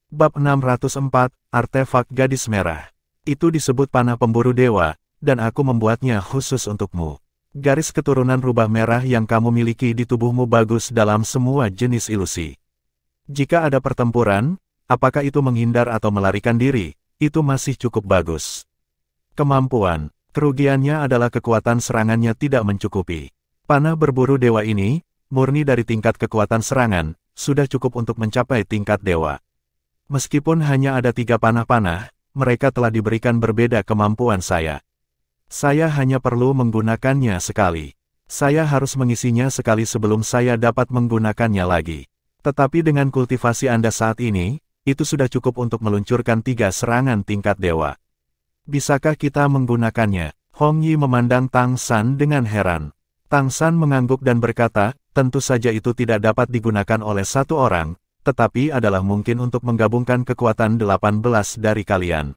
Bab 604, Artefak Gadis Merah. Itu disebut panah pemburu dewa, dan aku membuatnya khusus untukmu. Garis keturunan rubah merah yang kamu miliki di tubuhmu bagus dalam semua jenis ilusi. Jika ada pertempuran, apakah itu menghindar atau melarikan diri, itu masih cukup bagus. Kemampuan, kerugiannya adalah kekuatan serangannya tidak mencukupi. Panah berburu dewa ini, murni dari tingkat kekuatan serangan, sudah cukup untuk mencapai tingkat dewa. Meskipun hanya ada 3 panah-panah, mereka telah diberikan berbeda kemampuan saya. Saya hanya perlu menggunakannya sekali. Saya harus mengisinya sekali sebelum saya dapat menggunakannya lagi. Tetapi dengan kultivasi Anda saat ini, itu sudah cukup untuk meluncurkan 3 serangan tingkat dewa. Bisakah kita menggunakannya? Hong Yi memandang Tang San dengan heran. Tang San mengangguk dan berkata, tentu saja itu tidak dapat digunakan oleh satu orang, tetapi adalah mungkin untuk menggabungkan kekuatan 18 dari kalian.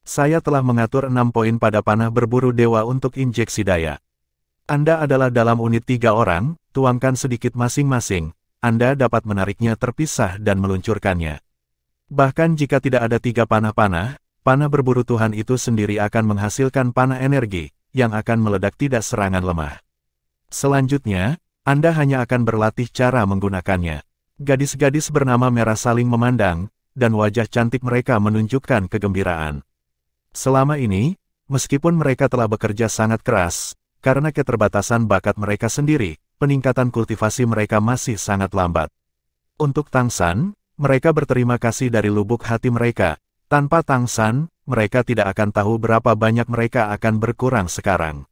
Saya telah mengatur 6 poin pada panah berburu dewa untuk injeksi daya. Anda adalah dalam unit 3 orang, tuangkan sedikit masing-masing, Anda dapat menariknya terpisah dan meluncurkannya. Bahkan jika tidak ada 3 panah-panah, panah berburu Tuhan itu sendiri akan menghasilkan panah energi, yang akan meledak tidak serangan lemah. Selanjutnya, Anda hanya akan berlatih cara menggunakannya. Gadis-gadis bernama merah saling memandang, dan wajah cantik mereka menunjukkan kegembiraan. Selama ini, meskipun mereka telah bekerja sangat keras, karena keterbatasan bakat mereka sendiri, peningkatan kultivasi mereka masih sangat lambat. Untuk Tang San, mereka berterima kasih dari lubuk hati mereka. Tanpa Tang San, mereka tidak akan tahu berapa banyak mereka akan berkurang sekarang.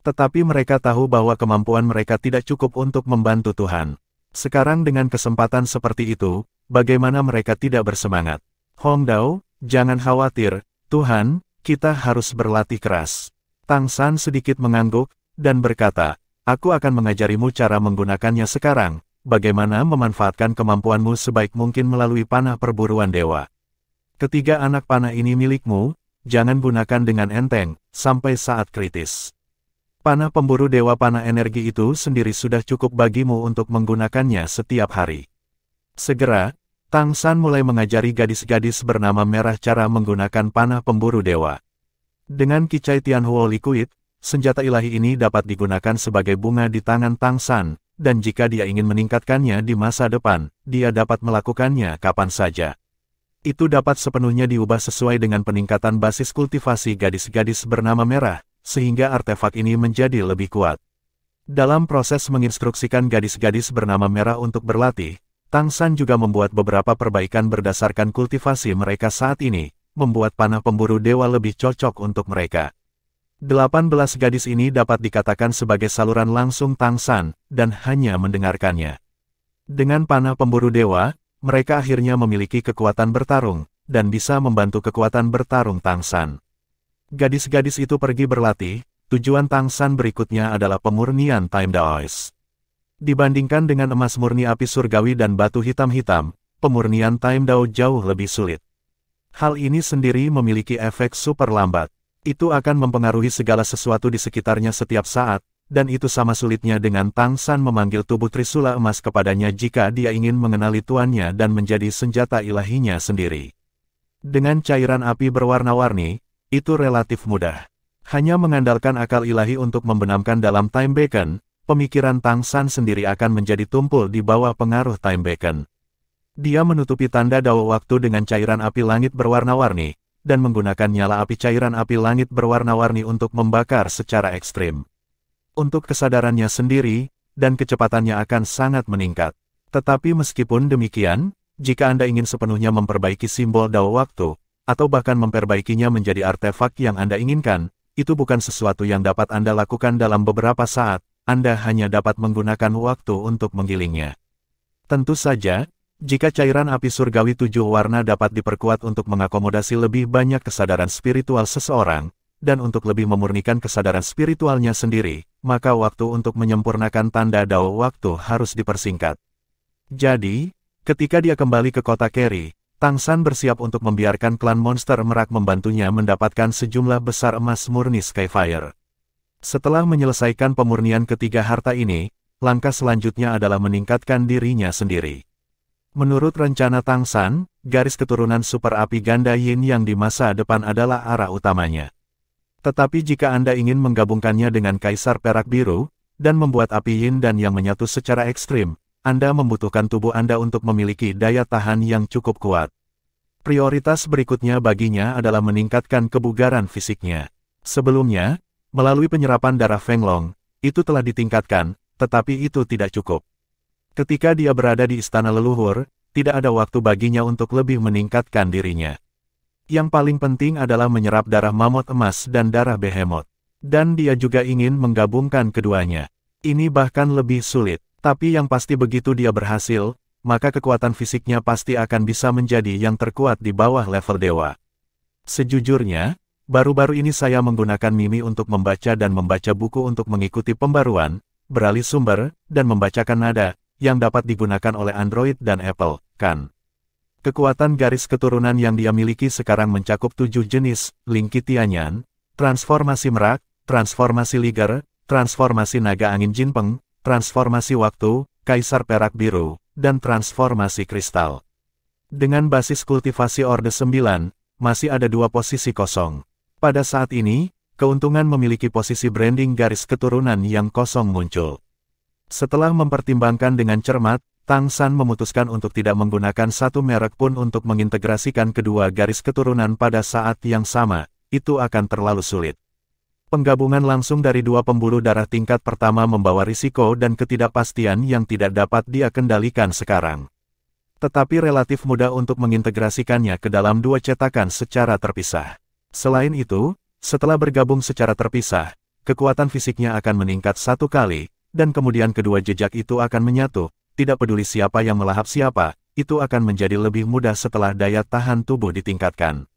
Tetapi mereka tahu bahwa kemampuan mereka tidak cukup untuk membantu Tuhan. Sekarang dengan kesempatan seperti itu, bagaimana mereka tidak bersemangat? Hong Dao, jangan khawatir, Tuhan, kita harus berlatih keras. Tang San sedikit mengangguk, dan berkata, "Aku akan mengajarimu cara menggunakannya sekarang, bagaimana memanfaatkan kemampuanmu sebaik mungkin melalui panah perburuan dewa. Ketiga anak panah ini milikmu, jangan gunakan dengan enteng, sampai saat kritis." Panah pemburu dewa panah energi itu sendiri sudah cukup bagimu untuk menggunakannya setiap hari. Segera, Tang San mulai mengajari gadis-gadis bernama Merah cara menggunakan panah pemburu dewa. Dengan Kicai Tianhuo Liquid, senjata ilahi ini dapat digunakan sebagai bunga di tangan Tang San, dan jika dia ingin meningkatkannya di masa depan, dia dapat melakukannya kapan saja. Itu dapat sepenuhnya diubah sesuai dengan peningkatan basis kultivasi gadis-gadis bernama Merah, sehingga artefak ini menjadi lebih kuat. Dalam proses menginstruksikan gadis-gadis bernama Merah untuk berlatih, Tang San juga membuat beberapa perbaikan berdasarkan kultivasi mereka saat ini, membuat panah pemburu dewa lebih cocok untuk mereka. 18 gadis ini dapat dikatakan sebagai saluran langsung Tang San, dan hanya mendengarkannya. Dengan panah pemburu dewa, mereka akhirnya memiliki kekuatan bertarung, dan bisa membantu kekuatan bertarung Tang San. Gadis-gadis itu pergi berlatih, tujuan Tang San berikutnya adalah pemurnian Time Daoist. Dibandingkan dengan emas murni api surgawi dan batu hitam-hitam, pemurnian Time Dao jauh lebih sulit. Hal ini sendiri memiliki efek super lambat. Itu akan mempengaruhi segala sesuatu di sekitarnya setiap saat, dan itu sama sulitnya dengan Tang San memanggil tubuh Trisula emas kepadanya jika dia ingin mengenali tuannya dan menjadi senjata ilahinya sendiri. Dengan cairan api berwarna-warni, itu relatif mudah. Hanya mengandalkan akal ilahi untuk membenamkan dalam Time Beacon, pemikiran Tang San sendiri akan menjadi tumpul di bawah pengaruh Time Beacon. Dia menutupi tanda dao waktu dengan cairan api langit berwarna-warni, dan menggunakan nyala api cairan api langit berwarna-warni untuk membakar secara ekstrim. Untuk kesadarannya sendiri, dan kecepatannya akan sangat meningkat. Tetapi meskipun demikian, jika Anda ingin sepenuhnya memperbaiki simbol dao waktu, atau bahkan memperbaikinya menjadi artefak yang Anda inginkan, itu bukan sesuatu yang dapat Anda lakukan dalam beberapa saat. Anda hanya dapat menggunakan waktu untuk menggilingnya. Tentu saja, jika cairan api surgawi 7 warna dapat diperkuat untuk mengakomodasi lebih banyak kesadaran spiritual seseorang, dan untuk lebih memurnikan kesadaran spiritualnya sendiri, maka waktu untuk menyempurnakan tanda dao waktu harus dipersingkat. Jadi, ketika dia kembali ke kota Keri, Tang San bersiap untuk membiarkan klan monster merak membantunya mendapatkan sejumlah besar emas murni Skyfire. Setelah menyelesaikan pemurnian ketiga harta ini, langkah selanjutnya adalah meningkatkan dirinya sendiri. Menurut rencana Tang San, garis keturunan super api ganda yin yang di masa depan adalah arah utamanya. Tetapi jika Anda ingin menggabungkannya dengan kaisar perak biru, dan membuat api yin dan yang menyatu secara ekstrim, Anda membutuhkan tubuh Anda untuk memiliki daya tahan yang cukup kuat. Prioritas berikutnya baginya adalah meningkatkan kebugaran fisiknya. Sebelumnya, melalui penyerapan darah Feng Long, itu telah ditingkatkan, tetapi itu tidak cukup. Ketika dia berada di istana leluhur, tidak ada waktu baginya untuk lebih meningkatkan dirinya. Yang paling penting adalah menyerap darah mamut emas dan darah behemoth. Dan dia juga ingin menggabungkan keduanya. Ini bahkan lebih sulit, tapi yang pasti begitu dia berhasil, maka kekuatan fisiknya pasti akan bisa menjadi yang terkuat di bawah level dewa. Sejujurnya, baru-baru ini saya menggunakan Mimi untuk membaca dan membaca buku untuk mengikuti pembaruan, beralih sumber, dan membacakan nada, yang dapat digunakan oleh Android dan Apple, kan? Kekuatan garis keturunan yang dia miliki sekarang mencakup 7 jenis, Lingki Tianyan, transformasi merak, transformasi liger, transformasi naga angin Jinpeng, transformasi waktu, kaisar perak biru, dan transformasi kristal. Dengan basis kultivasi Orde 9, masih ada 2 posisi kosong. Pada saat ini, keuntungan memiliki posisi branding garis keturunan yang kosong muncul. Setelah mempertimbangkan dengan cermat, Tang San memutuskan untuk tidak menggunakan satu merek pun untuk mengintegrasikan kedua garis keturunan pada saat yang sama, itu akan terlalu sulit. Penggabungan langsung dari 2 pembuluh darah tingkat pertama membawa risiko dan ketidakpastian yang tidak dapat dia kendalikan sekarang. Tetapi relatif mudah untuk mengintegrasikannya ke dalam 2 cetakan secara terpisah. Selain itu, setelah bergabung secara terpisah, kekuatan fisiknya akan meningkat 1 kali, dan kemudian kedua jejak itu akan menyatu, tidak peduli siapa yang melahap siapa, itu akan menjadi lebih mudah setelah daya tahan tubuh ditingkatkan.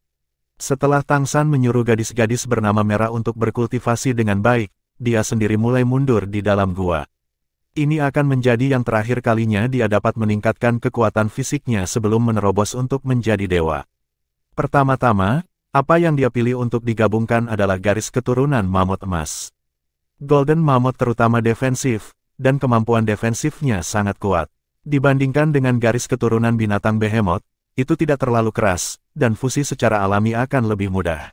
Setelah Tang San menyuruh gadis-gadis bernama Merah untuk berkultivasi dengan baik, dia sendiri mulai mundur di dalam gua. Ini akan menjadi yang terakhir kalinya dia dapat meningkatkan kekuatan fisiknya sebelum menerobos untuk menjadi dewa. Pertama-tama, apa yang dia pilih untuk digabungkan adalah garis keturunan mamut emas. Golden Mammoth terutama defensif, dan kemampuan defensifnya sangat kuat. Dibandingkan dengan garis keturunan binatang behemoth, itu tidak terlalu keras, dan fusi secara alami akan lebih mudah.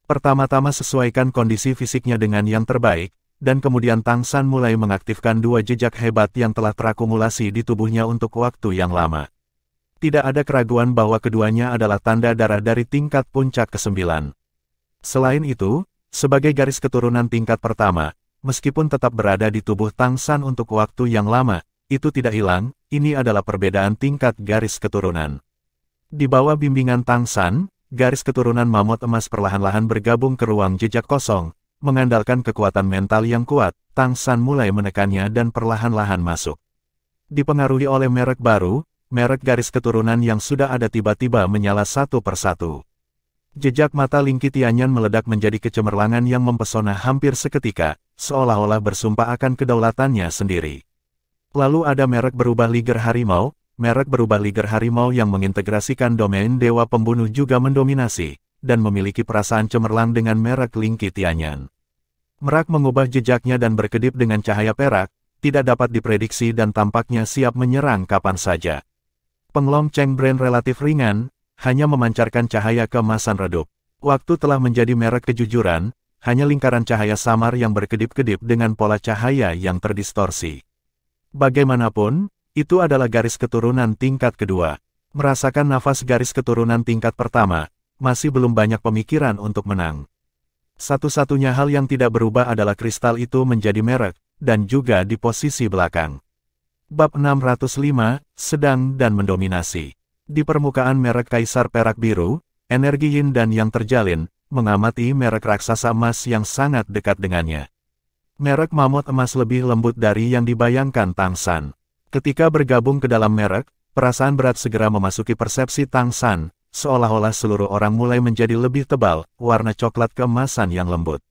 Pertama-tama sesuaikan kondisi fisiknya dengan yang terbaik, dan kemudian Tang San mulai mengaktifkan dua jejak hebat yang telah terakumulasi di tubuhnya untuk waktu yang lama. Tidak ada keraguan bahwa keduanya adalah tanda darah dari tingkat puncak ke-9. Selain itu, sebagai garis keturunan tingkat pertama, meskipun tetap berada di tubuh Tang San untuk waktu yang lama, itu tidak hilang, ini adalah perbedaan tingkat garis keturunan. Di bawah bimbingan Tang San, garis keturunan mamut emas perlahan-lahan bergabung ke ruang jejak kosong. Mengandalkan kekuatan mental yang kuat, Tang San mulai menekannya dan perlahan-lahan masuk. Dipengaruhi oleh merek baru, merek garis keturunan yang sudah ada tiba-tiba menyala satu persatu. Jejak mata Lingqi Tianyan meledak menjadi kecemerlangan yang mempesona hampir seketika, seolah-olah bersumpah akan kedaulatannya sendiri. Lalu ada merek berubah liger harimau, merek berubah liger harimau yang mengintegrasikan domain dewa pembunuh juga mendominasi, dan memiliki perasaan cemerlang dengan merek Lingqi Tianyan. Merak mengubah jejaknya dan berkedip dengan cahaya perak, tidak dapat diprediksi dan tampaknya siap menyerang kapan saja. Penglom Cheng Brain relatif ringan, hanya memancarkan cahaya keemasan redup. Waktu telah menjadi merek kejujuran, hanya lingkaran cahaya samar yang berkedip-kedip dengan pola cahaya yang terdistorsi. Bagaimanapun, itu adalah garis keturunan tingkat kedua. Merasakan nafas garis keturunan tingkat pertama, masih belum banyak pemikiran untuk menang. Satu-satunya hal yang tidak berubah adalah kristal itu menjadi merek, dan juga di posisi belakang. Bab 605, sedang dan mendominasi. Di permukaan merek Kaisar Perak Biru, energi yin dan yang terjalin, mengamati merek raksasa emas yang sangat dekat dengannya. Merek mamut emas lebih lembut dari yang dibayangkan Tang San. Ketika bergabung ke dalam merek, perasaan berat segera memasuki persepsi Tang San, seolah-olah seluruh orang mulai menjadi lebih tebal, warna coklat keemasan yang lembut.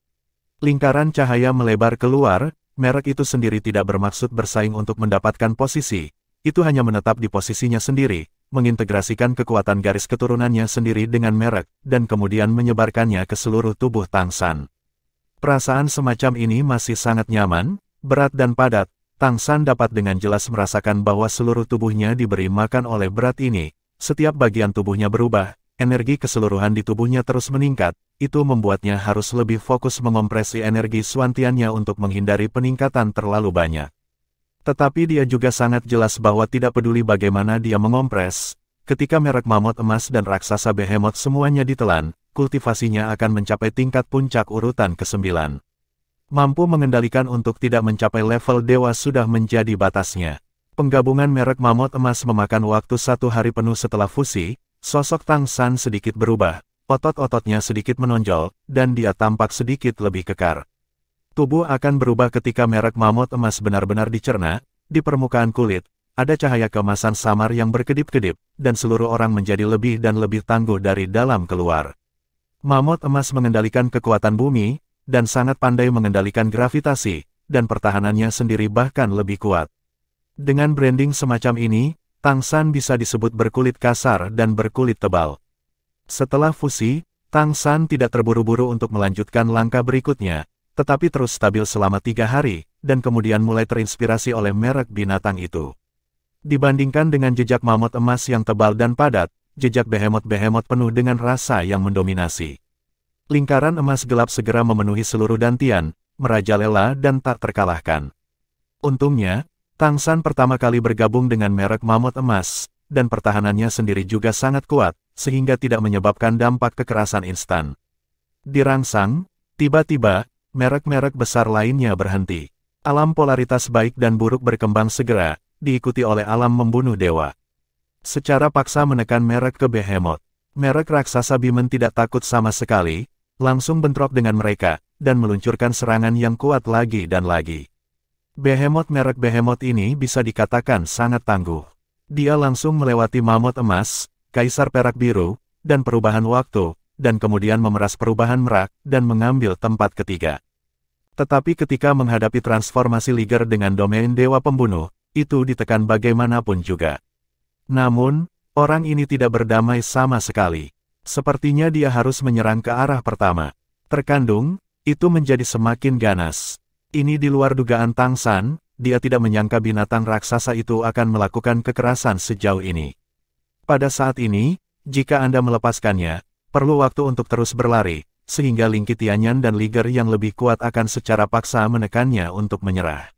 Lingkaran cahaya melebar keluar, merek itu sendiri tidak bermaksud bersaing untuk mendapatkan posisi, itu hanya menetap di posisinya sendiri, mengintegrasikan kekuatan garis keturunannya sendiri dengan merek, dan kemudian menyebarkannya ke seluruh tubuh Tang San. Perasaan semacam ini masih sangat nyaman, berat dan padat, Tang San dapat dengan jelas merasakan bahwa seluruh tubuhnya diberi makan oleh berat ini. Setiap bagian tubuhnya berubah, energi keseluruhan di tubuhnya terus meningkat, itu membuatnya harus lebih fokus mengompresi energi swantiannya untuk menghindari peningkatan terlalu banyak. Tetapi dia juga sangat jelas bahwa tidak peduli bagaimana dia mengompres, ketika merek mamut emas dan raksasa behemoth semuanya ditelan, kultivasinya akan mencapai tingkat puncak urutan ke-9. Mampu mengendalikan untuk tidak mencapai level dewa sudah menjadi batasnya. Penggabungan merek mamut emas memakan waktu 1 hari penuh setelah fusi, sosok Tang San sedikit berubah, otot-ototnya sedikit menonjol, dan dia tampak sedikit lebih kekar. Tubuh akan berubah ketika merek mamut emas benar-benar dicerna, di permukaan kulit, ada cahaya keemasan samar yang berkedip-kedip, dan seluruh orang menjadi lebih dan lebih tangguh dari dalam keluar. Mamut emas mengendalikan kekuatan bumi, dan sangat pandai mengendalikan gravitasi, dan pertahanannya sendiri bahkan lebih kuat. Dengan branding semacam ini, Tang San bisa disebut berkulit kasar dan berkulit tebal. Setelah fusi, Tang San tidak terburu-buru untuk melanjutkan langkah berikutnya, tetapi terus stabil selama 3 hari, dan kemudian mulai terinspirasi oleh merek binatang itu. Dibandingkan dengan jejak mamut emas yang tebal dan padat, jejak behemoth-behemoth penuh dengan rasa yang mendominasi. Lingkaran emas gelap segera memenuhi seluruh dantian, merajalela dan tak terkalahkan. Untungnya, Tang San pertama kali bergabung dengan merek mamut emas, dan pertahanannya sendiri juga sangat kuat, sehingga tidak menyebabkan dampak kekerasan instan. Dirangsang, tiba-tiba, merek-merek besar lainnya berhenti. Alam polaritas baik dan buruk berkembang segera, diikuti oleh alam membunuh dewa. Secara paksa menekan merek ke behemoth. Merek raksasa Bimen tidak takut sama sekali, langsung bentrok dengan mereka, dan meluncurkan serangan yang kuat lagi dan lagi. Behemoth merek behemoth ini bisa dikatakan sangat tangguh. Dia langsung melewati mamut emas, Kaisar Perak Biru, dan perubahan waktu, dan kemudian memeras perubahan merak, dan mengambil tempat ketiga. Tetapi ketika menghadapi transformasi Liger dengan domain Dewa Pembunuh, itu ditekan bagaimanapun juga. Namun, orang ini tidak berdamai sama sekali. Sepertinya dia harus menyerang ke arah pertama. Terkandung, itu menjadi semakin ganas. Ini di luar dugaan Tang San, dia tidak menyangka binatang raksasa itu akan melakukan kekerasan sejauh ini. Pada saat ini, jika Anda melepaskannya, perlu waktu untuk terus berlari, sehingga Lingqi Tianyan dan Liger yang lebih kuat akan secara paksa menekannya untuk menyerah.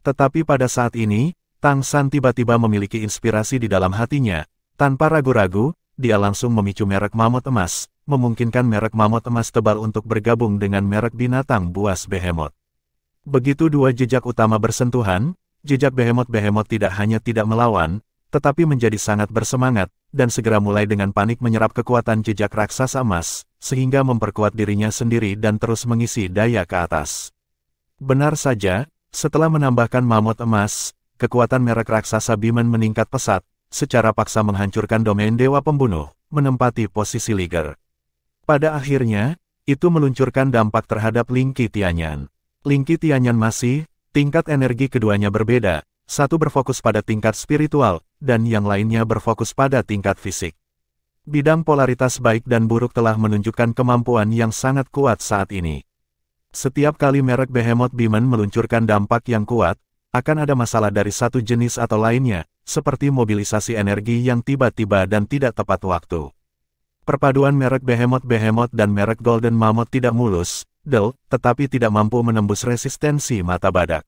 Tetapi pada saat ini, Tang San tiba-tiba memiliki inspirasi di dalam hatinya. Tanpa ragu-ragu, dia langsung memicu merek mamut emas, memungkinkan merek mamut emas tebal untuk bergabung dengan merek binatang buas Behemoth. Begitu dua jejak utama bersentuhan, jejak Behemoth tidak hanya tidak melawan, tetapi menjadi sangat bersemangat, dan segera mulai dengan panik menyerap kekuatan jejak raksasa emas, sehingga memperkuat dirinya sendiri dan terus mengisi daya ke atas. Benar saja, setelah menambahkan mamut emas, kekuatan merek raksasa Bimen meningkat pesat, secara paksa menghancurkan domain Dewa Pembunuh, menempati posisi Liger. Pada akhirnya, itu meluncurkan dampak terhadap Lingqi Tianyan. Lingqi Tianyan masih, tingkat energi keduanya berbeda, satu berfokus pada tingkat spiritual, dan yang lainnya berfokus pada tingkat fisik. Bidang polaritas baik dan buruk telah menunjukkan kemampuan yang sangat kuat saat ini. Setiap kali merek Behemoth Bimen meluncurkan dampak yang kuat, akan ada masalah dari satu jenis atau lainnya, seperti mobilisasi energi yang tiba-tiba dan tidak tepat waktu. Perpaduan merek Behemoth dan merek Golden Mammoth tidak mulus, tetapi tidak mampu menembus resistensi mata badak.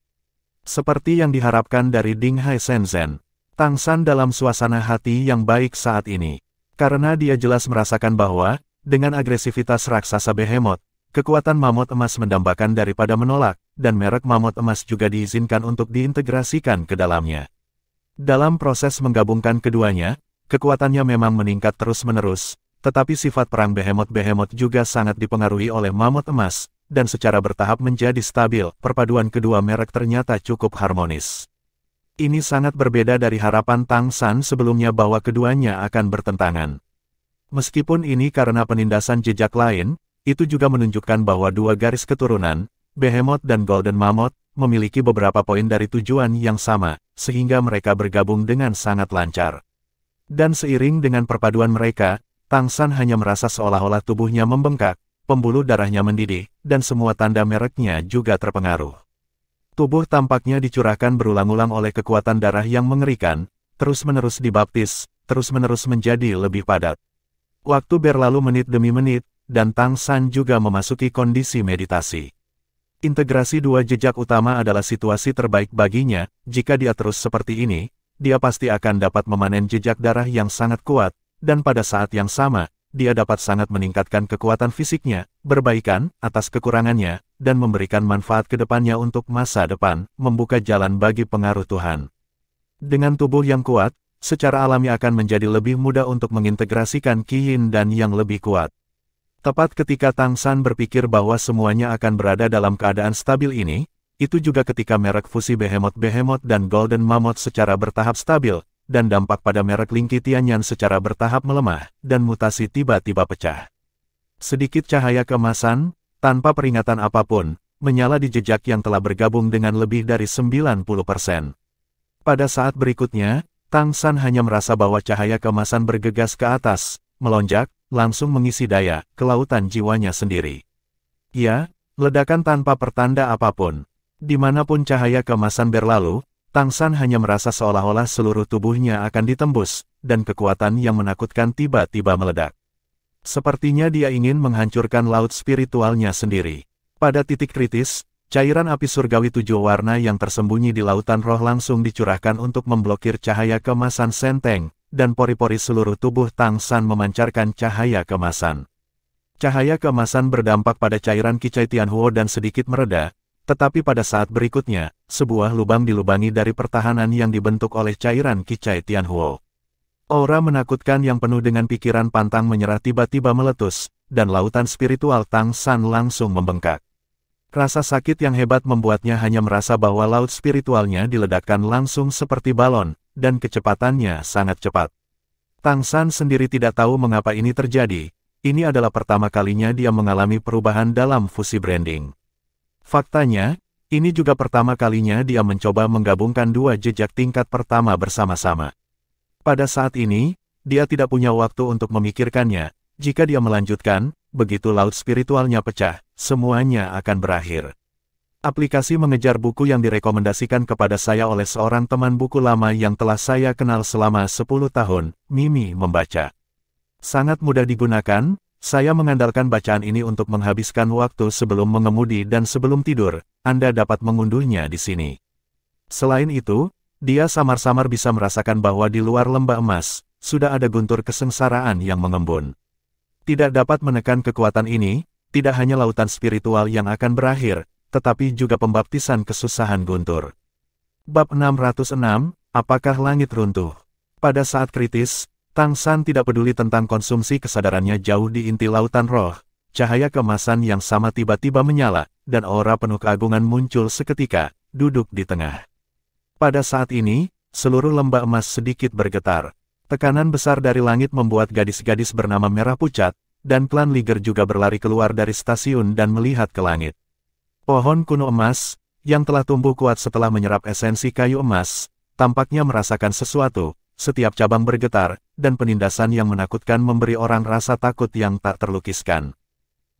Seperti yang diharapkan dari Ding Hai Shenzhen, Tang San dalam suasana hati yang baik saat ini. Karena dia jelas merasakan bahwa, dengan agresivitas raksasa Behemoth, kekuatan mamut emas mendambakan daripada menolak, dan merek mamut emas juga diizinkan untuk diintegrasikan ke dalamnya. Dalam proses menggabungkan keduanya, kekuatannya memang meningkat terus-menerus, tetapi sifat perang Behemoth juga sangat dipengaruhi oleh mamut emas, dan secara bertahap menjadi stabil. Perpaduan kedua merek ternyata cukup harmonis. Ini sangat berbeda dari harapan Tang San sebelumnya bahwa keduanya akan bertentangan. Meskipun ini karena penindasan jejak lain, itu juga menunjukkan bahwa dua garis keturunan, Behemoth dan Golden Mammoth, memiliki beberapa poin dari tujuan yang sama, sehingga mereka bergabung dengan sangat lancar. Dan seiring dengan perpaduan mereka, Tang San hanya merasa seolah-olah tubuhnya membengkak, pembuluh darahnya mendidih, dan semua tanda mereknya juga terpengaruh. Tubuh tampaknya dicurahkan berulang-ulang oleh kekuatan darah yang mengerikan, terus-menerus dibaptis, terus-menerus menjadi lebih padat. Waktu berlalu menit demi menit, dan Tang San juga memasuki kondisi meditasi. Integrasi dua jejak utama adalah situasi terbaik baginya. Jika dia terus seperti ini, dia pasti akan dapat memanen jejak darah yang sangat kuat, dan pada saat yang sama, dia dapat sangat meningkatkan kekuatan fisiknya, berbaikan atas kekurangannya, dan memberikan manfaat ke depannya untuk masa depan, membuka jalan bagi pengaruh Tuhan. Dengan tubuh yang kuat, secara alami akan menjadi lebih mudah untuk mengintegrasikan Qi Yin dan yang lebih kuat. Tepat ketika Tang San berpikir bahwa semuanya akan berada dalam keadaan stabil ini, itu juga ketika merek fusi Behemoth dan Golden Mammoth secara bertahap stabil, dan dampak pada merek Lingqi Tianyan secara bertahap melemah, dan mutasi tiba-tiba pecah. Sedikit cahaya keemasan, tanpa peringatan apapun, menyala di jejak yang telah bergabung dengan lebih dari 90%. Pada saat berikutnya, Tang San hanya merasa bahwa cahaya keemasan bergegas ke atas, melonjak, langsung mengisi daya ke lautan jiwanya sendiri. Ya, ledakan tanpa pertanda apapun. Dimanapun cahaya keemasan berlalu, Tang San hanya merasa seolah-olah seluruh tubuhnya akan ditembus, dan kekuatan yang menakutkan tiba-tiba meledak. Sepertinya dia ingin menghancurkan laut spiritualnya sendiri. Pada titik kritis, cairan api surgawi 7 warna yang tersembunyi di lautan roh langsung dicurahkan untuk memblokir cahaya keemasan Senteng, dan pori-pori seluruh tubuh Tang San memancarkan cahaya keemasan. Cahaya keemasan berdampak pada cairan Qicai Tianhuo dan sedikit mereda, tetapi pada saat berikutnya, sebuah lubang dilubangi dari pertahanan yang dibentuk oleh cairan Qicai Tianhuo. Aura menakutkan yang penuh dengan pikiran pantang menyerah tiba-tiba meletus, dan lautan spiritual Tang San langsung membengkak. Rasa sakit yang hebat membuatnya hanya merasa bahwa laut spiritualnya diledakkan langsung seperti balon, dan kecepatannya sangat cepat. Tang San sendiri tidak tahu mengapa ini terjadi. Ini adalah pertama kalinya dia mengalami perubahan dalam fusi branding. Faktanya, ini juga pertama kalinya dia mencoba menggabungkan dua jejak tingkat pertama bersama-sama. Pada saat ini, dia tidak punya waktu untuk memikirkannya. Jika dia melanjutkan, begitu laut spiritualnya pecah, semuanya akan berakhir. Aplikasi mengejar buku yang direkomendasikan kepada saya oleh seorang teman buku lama yang telah saya kenal selama 10 tahun, Mimi membaca. Sangat mudah digunakan, saya mengandalkan bacaan ini untuk menghabiskan waktu sebelum mengemudi dan sebelum tidur. Anda dapat mengunduhnya di sini. Selain itu, dia samar-samar bisa merasakan bahwa di luar lembah emas, sudah ada guntur kesengsaraan yang mengembun. Tidak dapat menekan kekuatan ini, tidak hanya lautan spiritual yang akan berakhir, tetapi juga pembaptisan kesusahan guntur. Bab 606, Apakah Langit Runtuh? Pada saat kritis, Tang San tidak peduli tentang konsumsi kesadarannya jauh di inti lautan roh. Cahaya keemasan yang sama tiba-tiba menyala, dan aura penuh keagungan muncul seketika, duduk di tengah. Pada saat ini, seluruh lembah emas sedikit bergetar. Tekanan besar dari langit membuat gadis-gadis bernama Merah Pucat, dan klan Liger juga berlari keluar dari stasiun dan melihat ke langit. Pohon kuno emas, yang telah tumbuh kuat setelah menyerap esensi kayu emas, tampaknya merasakan sesuatu. Setiap cabang bergetar, dan penindasan yang menakutkan memberi orang rasa takut yang tak terlukiskan.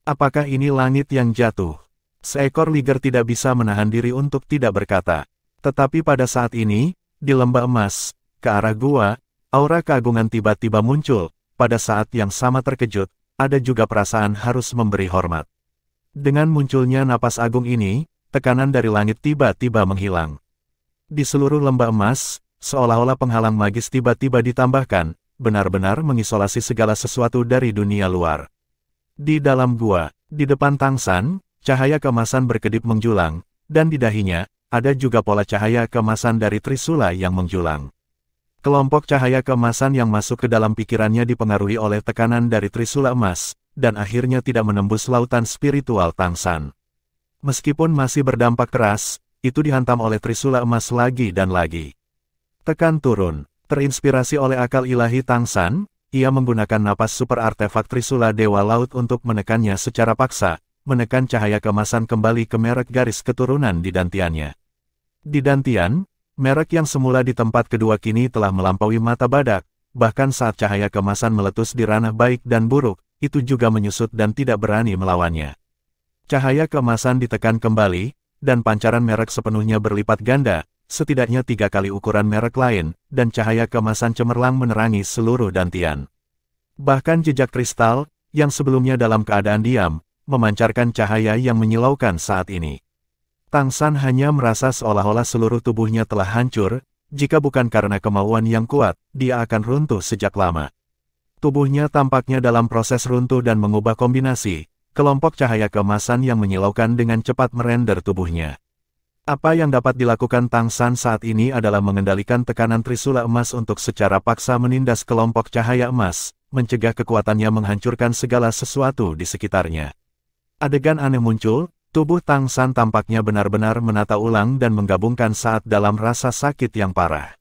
Apakah ini langit yang jatuh? Seekor Liger tidak bisa menahan diri untuk tidak berkata. Tetapi pada saat ini, di lembah emas, ke arah gua, aura keagungan tiba-tiba muncul. Pada saat yang sama terkejut, ada juga perasaan harus memberi hormat. Dengan munculnya napas agung ini, tekanan dari langit tiba-tiba menghilang. Di seluruh lembah emas, seolah-olah penghalang magis tiba-tiba ditambahkan, benar-benar mengisolasi segala sesuatu dari dunia luar. Di dalam gua, di depan Tang San, cahaya keemasan berkedip menjulang, dan di dahinya, ada juga pola cahaya keemasan dari Trisula yang menjulang. Kelompok cahaya keemasan yang masuk ke dalam pikirannya dipengaruhi oleh tekanan dari Trisula emas, dan akhirnya tidak menembus lautan spiritual Tang San. Meskipun masih berdampak keras, itu dihantam oleh Trisula emas lagi dan lagi. Tekan turun. Terinspirasi oleh akal ilahi Tang San, ia menggunakan napas super artefak Trisula Dewa Laut untuk menekannya secara paksa, menekan cahaya keemasan kembali ke merek garis keturunan di dantiannya. Di dantian, merek yang semula di tempat kedua kini telah melampaui mata badak, bahkan saat cahaya keemasan meletus di ranah baik dan buruk, itu juga menyusut dan tidak berani melawannya. Cahaya keemasan ditekan kembali, dan pancaran merek sepenuhnya berlipat ganda, setidaknya 3 kali ukuran merek lain, dan cahaya keemasan cemerlang menerangi seluruh dantian. Bahkan jejak kristal, yang sebelumnya dalam keadaan diam, memancarkan cahaya yang menyilaukan saat ini. Tang San hanya merasa seolah-olah seluruh tubuhnya telah hancur, jika bukan karena kemauan yang kuat, dia akan runtuh sejak lama. Tubuhnya tampaknya dalam proses runtuh dan mengubah kombinasi, kelompok cahaya keemasan yang menyilaukan dengan cepat merender tubuhnya. Apa yang dapat dilakukan Tang San saat ini adalah mengendalikan tekanan Trisula emas untuk secara paksa menindas kelompok cahaya emas, mencegah kekuatannya menghancurkan segala sesuatu di sekitarnya. Adegan aneh muncul, tubuh Tang San tampaknya benar-benar menata ulang dan menggabungkan saat dalam rasa sakit yang parah.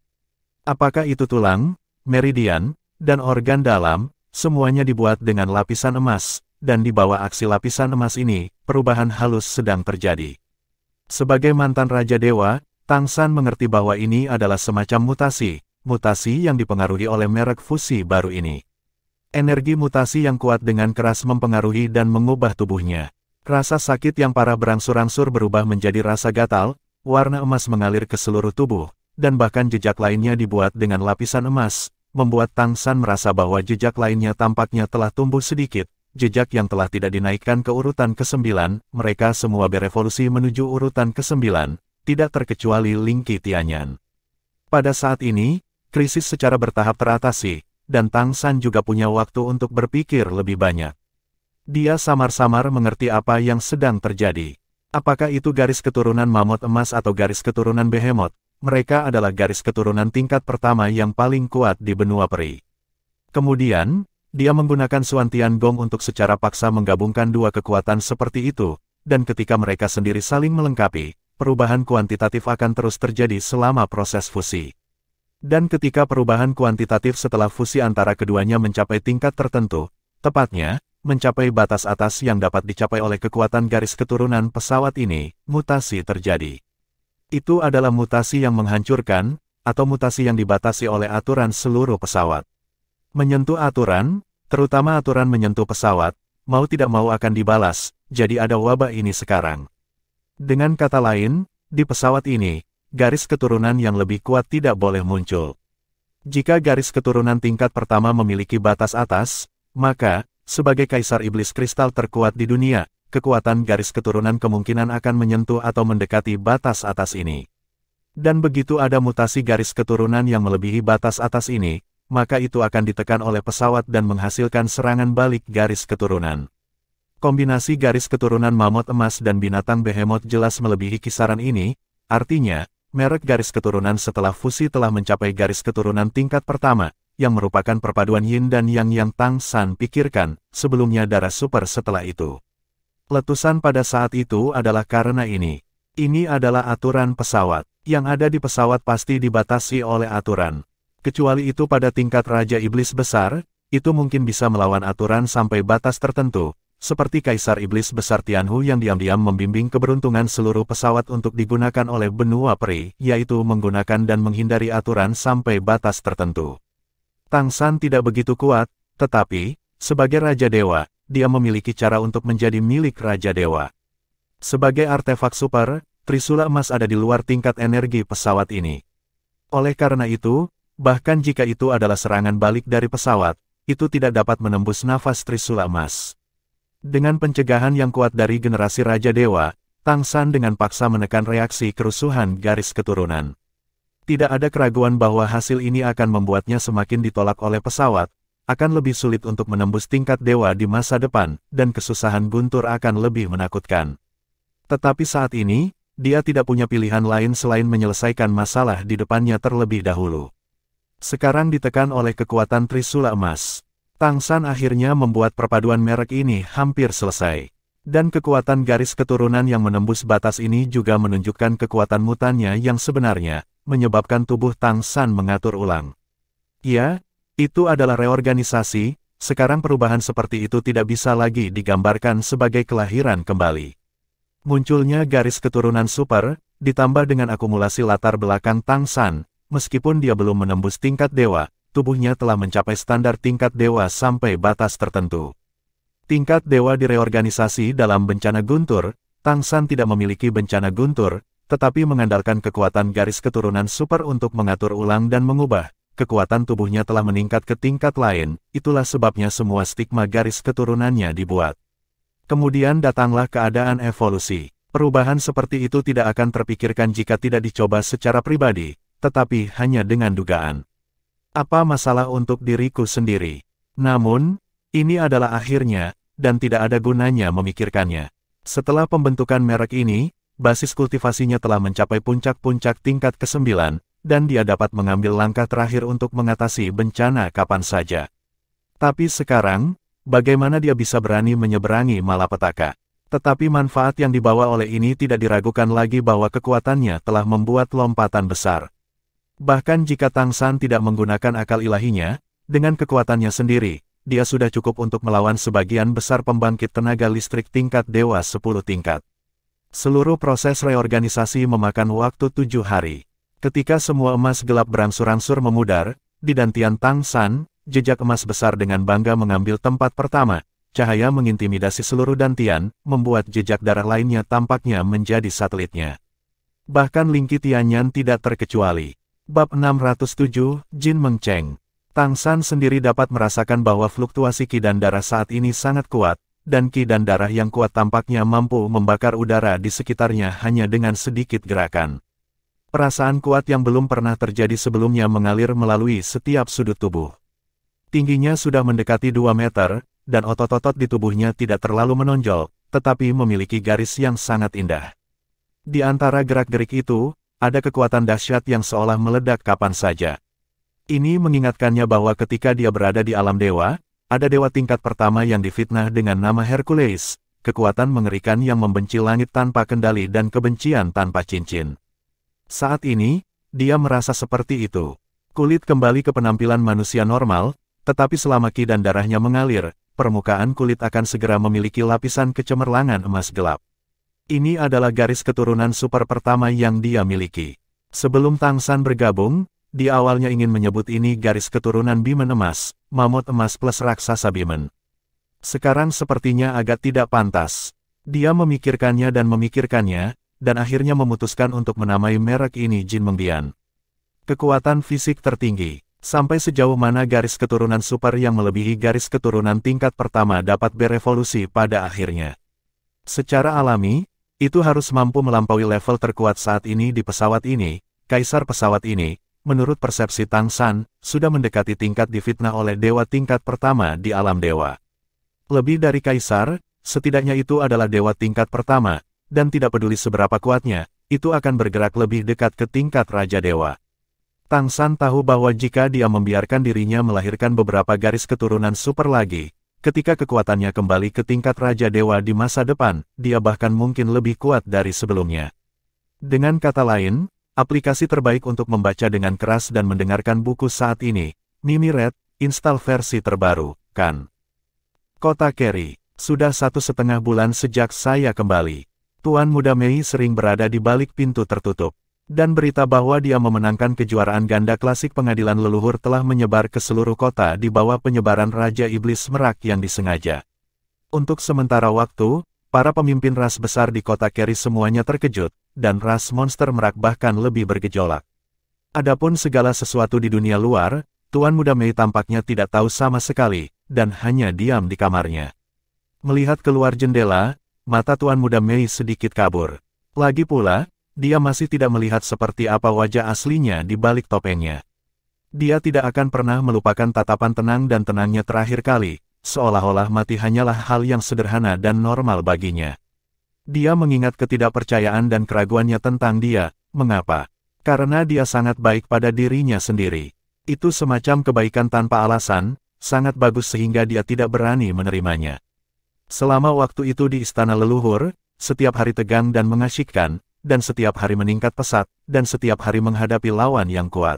Apakah itu tulang, meridian, dan organ dalam, semuanya dibuat dengan lapisan emas, dan di bawah aksi lapisan emas ini, perubahan halus sedang terjadi. Sebagai mantan Raja Dewa, Tang San mengerti bahwa ini adalah semacam mutasi yang dipengaruhi oleh merek fusi baru ini. Energi mutasi yang kuat dengan keras mempengaruhi dan mengubah tubuhnya. Rasa sakit yang parah berangsur-angsur berubah menjadi rasa gatal, warna emas mengalir ke seluruh tubuh, dan bahkan jejak lainnya dibuat dengan lapisan emas, membuat Tang San merasa bahwa jejak lainnya tampaknya telah tumbuh sedikit. Jejak yang telah tidak dinaikkan ke urutan ke-9, mereka semua berevolusi menuju urutan ke-9, tidak terkecuali Ling Qitianyan. Pada saat ini, krisis secara bertahap teratasi, dan Tang San juga punya waktu untuk berpikir lebih banyak. Dia samar-samar mengerti apa yang sedang terjadi. Apakah itu garis keturunan mamut emas atau garis keturunan behemoth? Mereka adalah garis keturunan tingkat pertama yang paling kuat di benua peri. Kemudian, dia menggunakan Suan Tiangong untuk secara paksa menggabungkan dua kekuatan seperti itu, dan ketika mereka sendiri saling melengkapi, perubahan kuantitatif akan terus terjadi selama proses fusi. Dan ketika perubahan kuantitatif setelah fusi antara keduanya mencapai tingkat tertentu, tepatnya, mencapai batas atas yang dapat dicapai oleh kekuatan garis keturunan pesawat ini, mutasi terjadi. Itu adalah mutasi yang menghancurkan, atau mutasi yang dibatasi oleh aturan seluruh pesawat. Menyentuh aturan, terutama aturan menyentuh pesawat, mau tidak mau akan dibalas, jadi ada wabah ini sekarang. Dengan kata lain, di pesawat ini, garis keturunan yang lebih kuat tidak boleh muncul. Jika garis keturunan tingkat pertama memiliki batas atas, maka, sebagai kaisar iblis kristal terkuat di dunia, kekuatan garis keturunan kemungkinan akan menyentuh atau mendekati batas atas ini. Dan begitu ada mutasi garis keturunan yang melebihi batas atas ini, maka itu akan ditekan oleh pesawat dan menghasilkan serangan balik garis keturunan. Kombinasi garis keturunan mamut emas dan binatang behemoth jelas melebihi kisaran ini, artinya, merek garis keturunan setelah fusi telah mencapai garis keturunan tingkat pertama, yang merupakan perpaduan yin dan yang Tang San pikirkan, sebelumnya darah super setelah itu. Letusan pada saat itu adalah karena ini. Ini adalah aturan pesawat. Yang ada di pesawat pasti dibatasi oleh aturan. Kecuali itu pada tingkat Raja Iblis Besar, itu mungkin bisa melawan aturan sampai batas tertentu, seperti Kaisar Iblis Besar Tianhu yang diam-diam membimbing keberuntungan seluruh pesawat untuk digunakan oleh benua peri, yaitu menggunakan dan menghindari aturan sampai batas tertentu. Tang San tidak begitu kuat, tetapi, sebagai Raja Dewa, dia memiliki cara untuk menjadi milik Raja Dewa. Sebagai artefak super, Trisula emas ada di luar tingkat energi pesawat ini. Oleh karena itu, bahkan jika itu adalah serangan balik dari pesawat, itu tidak dapat menembus nafas Trisula emas. Dengan pencegahan yang kuat dari generasi Raja Dewa, Tang San dengan paksa menekan reaksi kerusuhan garis keturunan. Tidak ada keraguan bahwa hasil ini akan membuatnya semakin ditolak oleh pesawat, akan lebih sulit untuk menembus tingkat dewa di masa depan, dan kesusahan guntur akan lebih menakutkan. Tetapi saat ini, dia tidak punya pilihan lain selain menyelesaikan masalah di depannya terlebih dahulu. Sekarang ditekan oleh kekuatan Trisula emas. Tang San akhirnya membuat perpaduan merek ini hampir selesai. Dan kekuatan garis keturunan yang menembus batas ini juga menunjukkan kekuatan mutannya yang sebenarnya, menyebabkan tubuh Tang San mengatur ulang. Ya, itu adalah reorganisasi, sekarang perubahan seperti itu tidak bisa lagi digambarkan sebagai kelahiran kembali. Munculnya garis keturunan super, ditambah dengan akumulasi latar belakang Tang San, meskipun dia belum menembus tingkat dewa, tubuhnya telah mencapai standar tingkat dewa sampai batas tertentu. Tingkat dewa direorganisasi dalam bencana guntur, Tang San tidak memiliki bencana guntur, tetapi mengandalkan kekuatan garis keturunan super untuk mengatur ulang dan mengubah. Kekuatan tubuhnya telah meningkat ke tingkat lain, itulah sebabnya semua stigma garis keturunannya dibuat. Kemudian datanglah keadaan evolusi. Perubahan seperti itu tidak akan terpikirkan jika tidak dicoba secara pribadi, tetapi hanya dengan dugaan. Apa masalah untuk diriku sendiri? Namun, ini adalah akhirnya, dan tidak ada gunanya memikirkannya. Setelah pembentukan merek ini, basis kultivasinya telah mencapai puncak-puncak tingkat ke-9, dan dia dapat mengambil langkah terakhir untuk mengatasi bencana kapan saja. Tapi sekarang, bagaimana dia bisa berani menyeberangi malapetaka? Tetapi manfaat yang dibawa oleh ini tidak diragukan lagi bahwa kekuatannya telah membuat lompatan besar. Bahkan jika Tang San tidak menggunakan akal ilahinya, dengan kekuatannya sendiri, dia sudah cukup untuk melawan sebagian besar pembangkit tenaga listrik tingkat dewa 10 tingkat. Seluruh proses reorganisasi memakan waktu 7 hari. Ketika semua emas gelap berangsur-angsur memudar, di dantian Tang San, jejak emas besar dengan bangga mengambil tempat pertama. Cahaya mengintimidasi seluruh dantian, membuat jejak darah lainnya tampaknya menjadi satelitnya. Bahkan Lingki Tianyan tidak terkecuali. Bab 607, Jin Mengcheng. Tang San sendiri dapat merasakan bahwa fluktuasi ki dan darah saat ini sangat kuat, dan ki dan darah yang kuat tampaknya mampu membakar udara di sekitarnya hanya dengan sedikit gerakan. Perasaan kuat yang belum pernah terjadi sebelumnya mengalir melalui setiap sudut tubuh. Tingginya sudah mendekati 2 meter, dan otot-otot di tubuhnya tidak terlalu menonjol, tetapi memiliki garis yang sangat indah. Di antara gerak-gerik itu, ada kekuatan dahsyat yang seolah meledak kapan saja. Ini mengingatkannya bahwa ketika dia berada di alam dewa, ada dewa tingkat pertama yang difitnah dengan nama Hercules, kekuatan mengerikan yang membenci langit tanpa kendali dan kebencian tanpa cincin. Saat ini, dia merasa seperti itu. Kulit kembali ke penampilan manusia normal, tetapi selama ki dan darahnya mengalir, permukaan kulit akan segera memiliki lapisan kecemerlangan emas gelap. Ini adalah garis keturunan super pertama yang dia miliki. Sebelum Tang San bergabung, dia awalnya ingin menyebut ini garis keturunan Bimen emas, mamut emas plus raksasa Bimen. Sekarang sepertinya agak tidak pantas. Dia memikirkannya, dan akhirnya memutuskan untuk menamai merek ini Jin Mengbian. Kekuatan fisik tertinggi. Sampai sejauh mana garis keturunan super yang melebihi garis keturunan tingkat pertama dapat berevolusi pada akhirnya. Secara alami, itu harus mampu melampaui level terkuat saat ini di pesawat ini. Kaisar pesawat ini, menurut persepsi Tang San, sudah mendekati tingkat difitnah oleh dewa tingkat pertama di alam dewa. Lebih dari kaisar, setidaknya itu adalah dewa tingkat pertama, dan tidak peduli seberapa kuatnya, itu akan bergerak lebih dekat ke tingkat raja dewa. Tang San tahu bahwa jika dia membiarkan dirinya melahirkan beberapa garis keturunan super lagi, ketika kekuatannya kembali ke tingkat raja dewa di masa depan, dia bahkan mungkin lebih kuat dari sebelumnya. Dengan kata lain, aplikasi terbaik untuk membaca dengan keras dan mendengarkan buku saat ini, Mimi Red, install versi terbaru, kan? Kota Kerry, sudah 1,5 bulan sejak saya kembali. Tuan Muda Mei sering berada di balik pintu tertutup. Dan berita bahwa dia memenangkan kejuaraan ganda klasik pengadilan leluhur telah menyebar ke seluruh kota di bawah penyebaran Raja Iblis Merak yang disengaja. Untuk sementara waktu, para pemimpin ras besar di kota Kerry semuanya terkejut, dan ras monster Merak bahkan lebih bergejolak. Adapun segala sesuatu di dunia luar, Tuan Muda Mei tampaknya tidak tahu sama sekali, dan hanya diam di kamarnya. Melihat keluar jendela, mata Tuan Muda Mei sedikit kabur. Lagi pula, dia masih tidak melihat seperti apa wajah aslinya di balik topengnya. Dia tidak akan pernah melupakan tatapan tenang dan tenangnya terakhir kali, seolah-olah mati hanyalah hal yang sederhana dan normal baginya. Dia mengingat ketidakpercayaan dan keraguannya tentang dia. Mengapa? Karena dia sangat baik pada dirinya sendiri. Itu semacam kebaikan tanpa alasan, sangat bagus sehingga dia tidak berani menerimanya. Selama waktu itu di istana leluhur, setiap hari tegang dan mengasyikkan, dan setiap hari meningkat pesat, dan setiap hari menghadapi lawan yang kuat.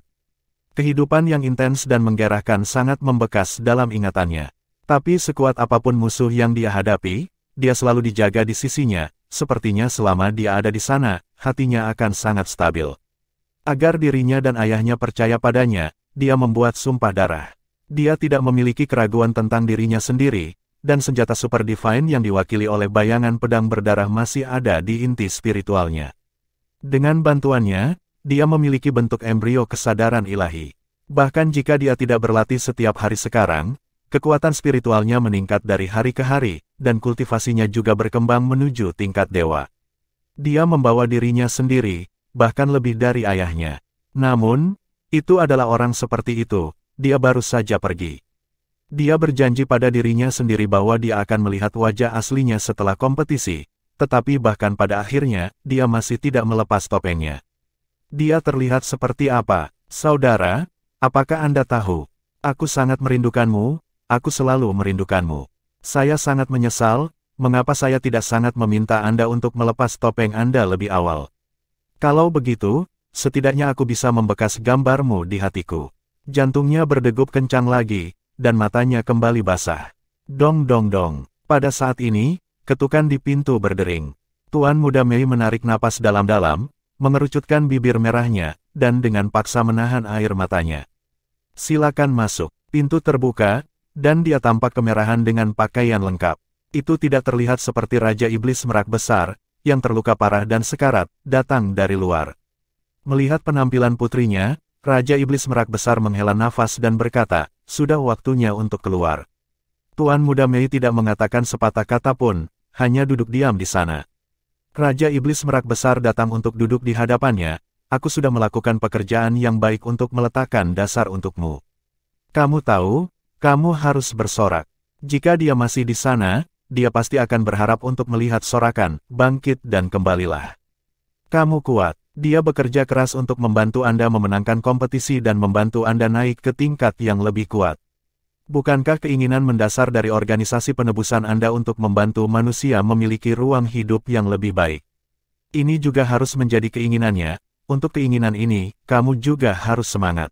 Kehidupan yang intens dan menggerahkan sangat membekas dalam ingatannya. Tapi sekuat apapun musuh yang dia hadapi, dia selalu dijaga di sisinya, sepertinya selama dia ada di sana, hatinya akan sangat stabil. Agar dirinya dan ayahnya percaya padanya, dia membuat sumpah darah. Dia tidak memiliki keraguan tentang dirinya sendiri, dan senjata super divine yang diwakili oleh bayangan pedang berdarah masih ada di inti spiritualnya. Dengan bantuannya, dia memiliki bentuk embrio kesadaran ilahi. Bahkan jika dia tidak berlatih setiap hari sekarang, kekuatan spiritualnya meningkat dari hari ke hari, dan kultivasinya juga berkembang menuju tingkat dewa. Dia membawa dirinya sendiri, bahkan lebih dari ayahnya. Namun, itu adalah orang seperti itu, dia baru saja pergi. Dia berjanji pada dirinya sendiri bahwa dia akan melihat wajah aslinya setelah kompetisi, tetapi bahkan pada akhirnya, dia masih tidak melepas topengnya. Dia terlihat seperti apa, saudara? Apakah Anda tahu? Aku sangat merindukanmu, aku selalu merindukanmu. Saya sangat menyesal, mengapa saya tidak sangat meminta Anda untuk melepas topeng Anda lebih awal. Kalau begitu, setidaknya aku bisa membekas gambarmu di hatiku. Jantungnya berdegup kencang lagi, dan matanya kembali basah. Dong dong dong. Pada saat ini, ketukan di pintu berdering. Tuan Muda Mei menarik napas dalam-dalam, mengerucutkan bibir merahnya, dan dengan paksa menahan air matanya. Silakan masuk. Pintu terbuka, dan dia tampak kemerahan dengan pakaian lengkap. Itu tidak terlihat seperti Raja Iblis Merak Besar, yang terluka parah dan sekarat, datang dari luar. Melihat penampilan putrinya, Raja Iblis Merak Besar menghela nafas dan berkata, sudah waktunya untuk keluar. Tuan Muda Mei tidak mengatakan sepatah kata pun, hanya duduk diam di sana. Raja Iblis Merak Besar datang untuk duduk di hadapannya, aku sudah melakukan pekerjaan yang baik untuk meletakkan dasar untukmu. Kamu tahu, kamu harus bersorak. Jika dia masih di sana, dia pasti akan berharap untuk melihat sorakan, bangkit dan kembalilah. Kamu kuat. Dia bekerja keras untuk membantu Anda memenangkan kompetisi dan membantu Anda naik ke tingkat yang lebih kuat. Bukankah keinginan mendasar dari organisasi penebusan Anda untuk membantu manusia memiliki ruang hidup yang lebih baik? Ini juga harus menjadi keinginannya. Untuk keinginan ini, kamu juga harus semangat.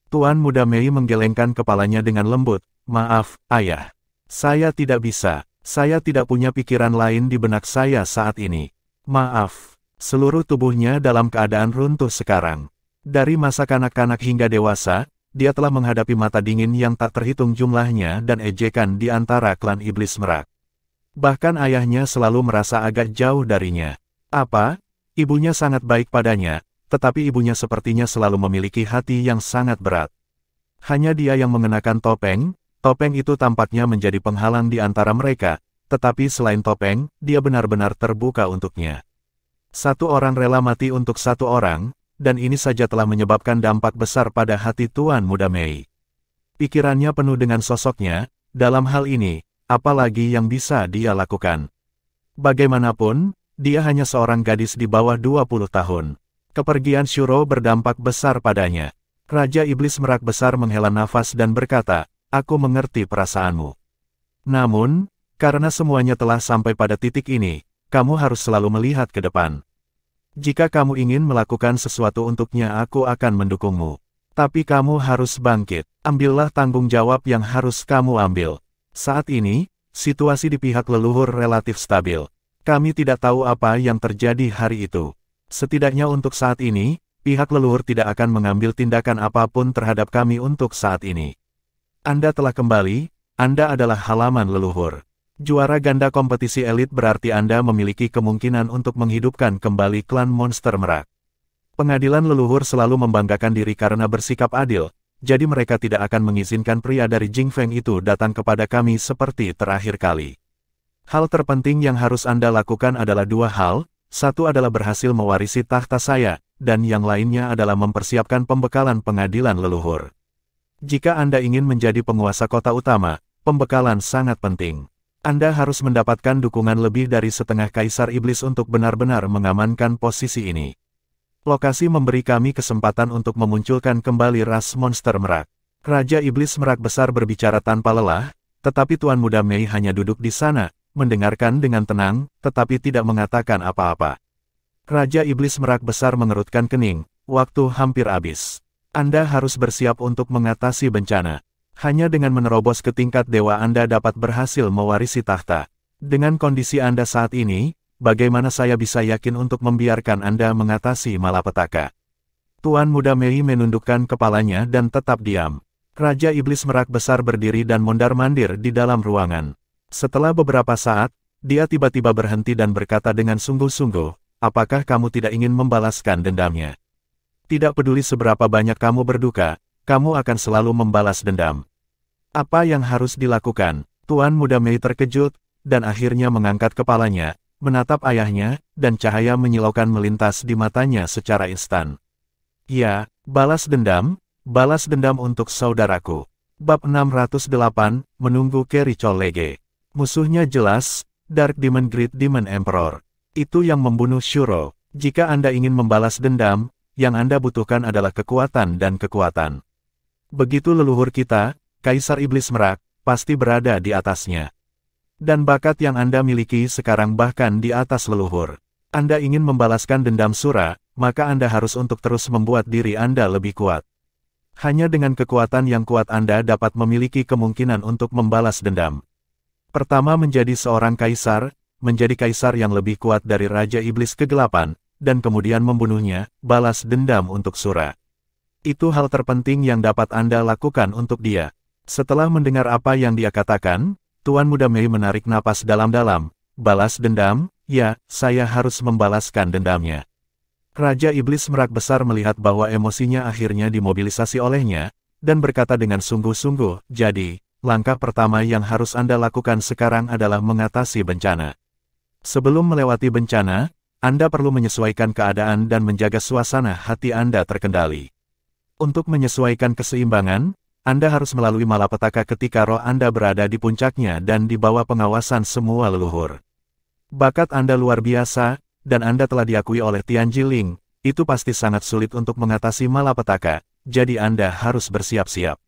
Tuan Muda Mei menggelengkan kepalanya dengan lembut. Maaf, ayah. Saya tidak bisa. Saya tidak punya pikiran lain di benak saya saat ini. Maaf. Seluruh tubuhnya dalam keadaan runtuh sekarang. Dari masa kanak-kanak hingga dewasa, dia telah menghadapi mata dingin yang tak terhitung jumlahnya dan ejekan di antara klan iblis merak. Bahkan ayahnya selalu merasa agak jauh darinya. Apa? Ibunya sangat baik padanya, tetapi ibunya sepertinya selalu memiliki hati yang sangat berat. Hanya dia yang mengenakan topeng, topeng itu tampaknya menjadi penghalang di antara mereka, tetapi selain topeng, dia benar-benar terbuka untuknya. Satu orang rela mati untuk satu orang, dan ini saja telah menyebabkan dampak besar pada hati Tuan Muda Mei. Pikirannya penuh dengan sosoknya, dalam hal ini, apalagi yang bisa dia lakukan. Bagaimanapun, dia hanya seorang gadis di bawah 20 tahun. Kepergian Shuro berdampak besar padanya. Raja Iblis Merak Besar menghela nafas dan berkata, "Aku mengerti perasaanmu. Namun, karena semuanya telah sampai pada titik ini, kamu harus selalu melihat ke depan. Jika kamu ingin melakukan sesuatu untuknya, aku akan mendukungmu. Tapi kamu harus bangkit. Ambillah tanggung jawab yang harus kamu ambil. Saat ini, situasi di pihak leluhur relatif stabil. Kami tidak tahu apa yang terjadi hari itu. Setidaknya untuk saat ini, pihak leluhur tidak akan mengambil tindakan apapun terhadap kami untuk saat ini. Anda telah kembali, Anda adalah halaman leluhur. Juara ganda kompetisi elit berarti Anda memiliki kemungkinan untuk menghidupkan kembali klan monster merak. Pengadilan leluhur selalu membanggakan diri karena bersikap adil, jadi mereka tidak akan mengizinkan pria dari Jingfeng itu datang kepada kami seperti terakhir kali. Hal terpenting yang harus Anda lakukan adalah dua hal, satu adalah berhasil mewarisi takhta saya, dan yang lainnya adalah mempersiapkan pembekalan pengadilan leluhur. Jika Anda ingin menjadi penguasa kota utama, pembekalan sangat penting. Anda harus mendapatkan dukungan lebih dari setengah Kaisar Iblis untuk benar-benar mengamankan posisi ini. Lokasi memberi kami kesempatan untuk memunculkan kembali ras monster merak. Raja Iblis Merak Besar berbicara tanpa lelah, tetapi Tuan Muda Mei hanya duduk di sana, mendengarkan dengan tenang, tetapi tidak mengatakan apa-apa. Raja Iblis Merak Besar mengerutkan kening, waktu hampir habis. Anda harus bersiap untuk mengatasi bencana. Hanya dengan menerobos ke tingkat dewa Anda dapat berhasil mewarisi takhta. Dengan kondisi Anda saat ini, bagaimana saya bisa yakin untuk membiarkan Anda mengatasi malapetaka? Tuan Muda Mei menundukkan kepalanya dan tetap diam. Raja Iblis Merak Besar berdiri dan mondar-mandir di dalam ruangan. Setelah beberapa saat, dia tiba-tiba berhenti dan berkata dengan sungguh-sungguh, apakah kamu tidak ingin membalaskan dendamnya? Tidak peduli seberapa banyak kamu berduka, kamu akan selalu membalas dendam. Apa yang harus dilakukan? Tuan Muda Mei terkejut, dan akhirnya mengangkat kepalanya, menatap ayahnya, dan cahaya menyilaukan melintas di matanya secara instan. Ya, balas dendam untuk saudaraku. Bab 608, Menunggu Kerichol Lege. Musuhnya jelas, Dark Demon Great Demon Emperor. Itu yang membunuh Shuro. Jika Anda ingin membalas dendam, yang Anda butuhkan adalah kekuatan dan kekuatan. Begitu leluhur kita, Kaisar Iblis Merak, pasti berada di atasnya. Dan bakat yang Anda miliki sekarang bahkan di atas leluhur. Anda ingin membalaskan dendam Sura, maka Anda harus untuk terus membuat diri Anda lebih kuat. Hanya dengan kekuatan yang kuat Anda dapat memiliki kemungkinan untuk membalas dendam. Pertama menjadi seorang kaisar, menjadi kaisar yang lebih kuat dari Raja Iblis Kegelapan, dan kemudian membunuhnya, balas dendam untuk Sura. Itu hal terpenting yang dapat Anda lakukan untuk dia. Setelah mendengar apa yang dia katakan, Tuan Muda Mei menarik napas dalam-dalam. Balas dendam? Ya, saya harus membalaskan dendamnya. Raja Iblis Merak Besar melihat bahwa emosinya akhirnya dimobilisasi olehnya, dan berkata dengan sungguh-sungguh, jadi, langkah pertama yang harus Anda lakukan sekarang adalah mengatasi bencana. Sebelum melewati bencana, Anda perlu menyesuaikan keadaan dan menjaga suasana hati Anda terkendali. Untuk menyesuaikan keseimbangan, Anda harus melalui malapetaka ketika roh Anda berada di puncaknya dan di bawah pengawasan semua leluhur. Bakat Anda luar biasa, dan Anda telah diakui oleh Tian Jiling, itu pasti sangat sulit untuk mengatasi malapetaka, jadi Anda harus bersiap-siap.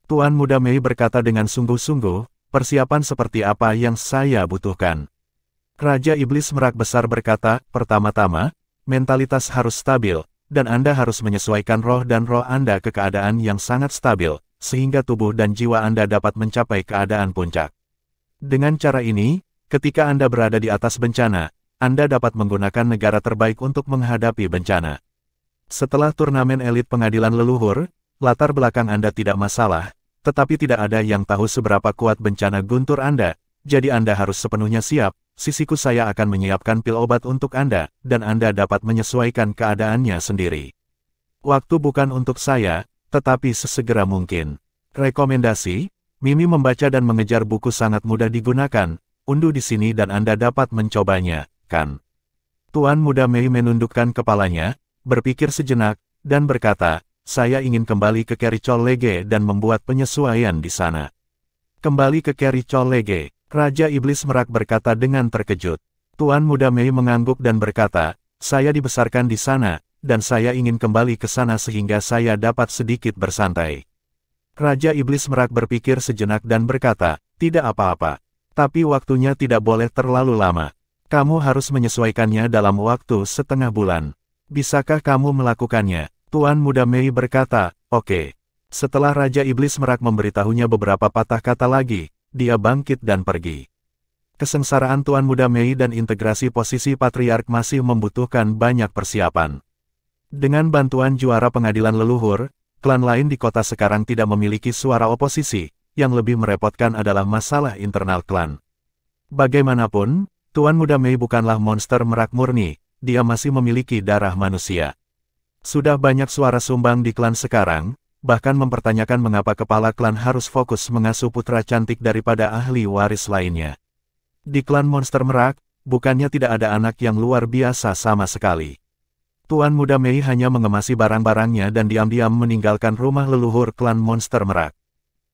Tuan Muda Mei berkata dengan sungguh-sungguh, persiapan seperti apa yang saya butuhkan? Raja Iblis Merak Besar berkata, pertama-tama, mentalitas harus stabil, dan Anda harus menyesuaikan roh dan roh Anda ke keadaan yang sangat stabil, sehingga tubuh dan jiwa Anda dapat mencapai keadaan puncak. Dengan cara ini, ketika Anda berada di atas bencana, Anda dapat menggunakan negara terbaik untuk menghadapi bencana. Setelah turnamen elit pengadilan leluhur, latar belakang Anda tidak masalah, tetapi tidak ada yang tahu seberapa kuat bencana guntur Anda, jadi Anda harus sepenuhnya siap. Sisiku saya akan menyiapkan pil obat untuk Anda, dan Anda dapat menyesuaikan keadaannya sendiri. Waktu bukan untuk saya, tetapi sesegera mungkin. Rekomendasi, Mimi membaca dan mengejar buku sangat mudah digunakan, unduh di sini dan Anda dapat mencobanya, kan? Tuan Muda Mei menundukkan kepalanya, berpikir sejenak, dan berkata, saya ingin kembali ke Kericol Lege dan membuat penyesuaian di sana. Kembali ke Kericol Lege, Raja Iblis Merak berkata dengan terkejut. Tuan Muda Mei mengangguk dan berkata, saya dibesarkan di sana, dan saya ingin kembali ke sana sehingga saya dapat sedikit bersantai. Raja Iblis Merak berpikir sejenak dan berkata, tidak apa-apa. Tapi waktunya tidak boleh terlalu lama. Kamu harus menyesuaikannya dalam waktu setengah bulan. Bisakah kamu melakukannya? Tuan Muda Mei berkata, oke. Setelah Raja Iblis Merak memberitahunya beberapa patah kata lagi, dia bangkit dan pergi. Kesengsaraan Tuan Muda Mei dan integrasi posisi Patriark masih membutuhkan banyak persiapan. Dengan bantuan juara pengadilan leluhur, klan lain di kota sekarang tidak memiliki suara oposisi, yang lebih merepotkan adalah masalah internal klan. Bagaimanapun, Tuan Muda Mei bukanlah monster merak murni, dia masih memiliki darah manusia. Sudah banyak suara sumbang di klan sekarang, bahkan mempertanyakan mengapa kepala klan harus fokus mengasuh putra cantik daripada ahli waris lainnya. Di klan monster merak, bukannya tidak ada anak yang luar biasa sama sekali. Tuan Muda Mei hanya mengemasi barang-barangnya dan diam-diam meninggalkan rumah leluhur klan monster merak.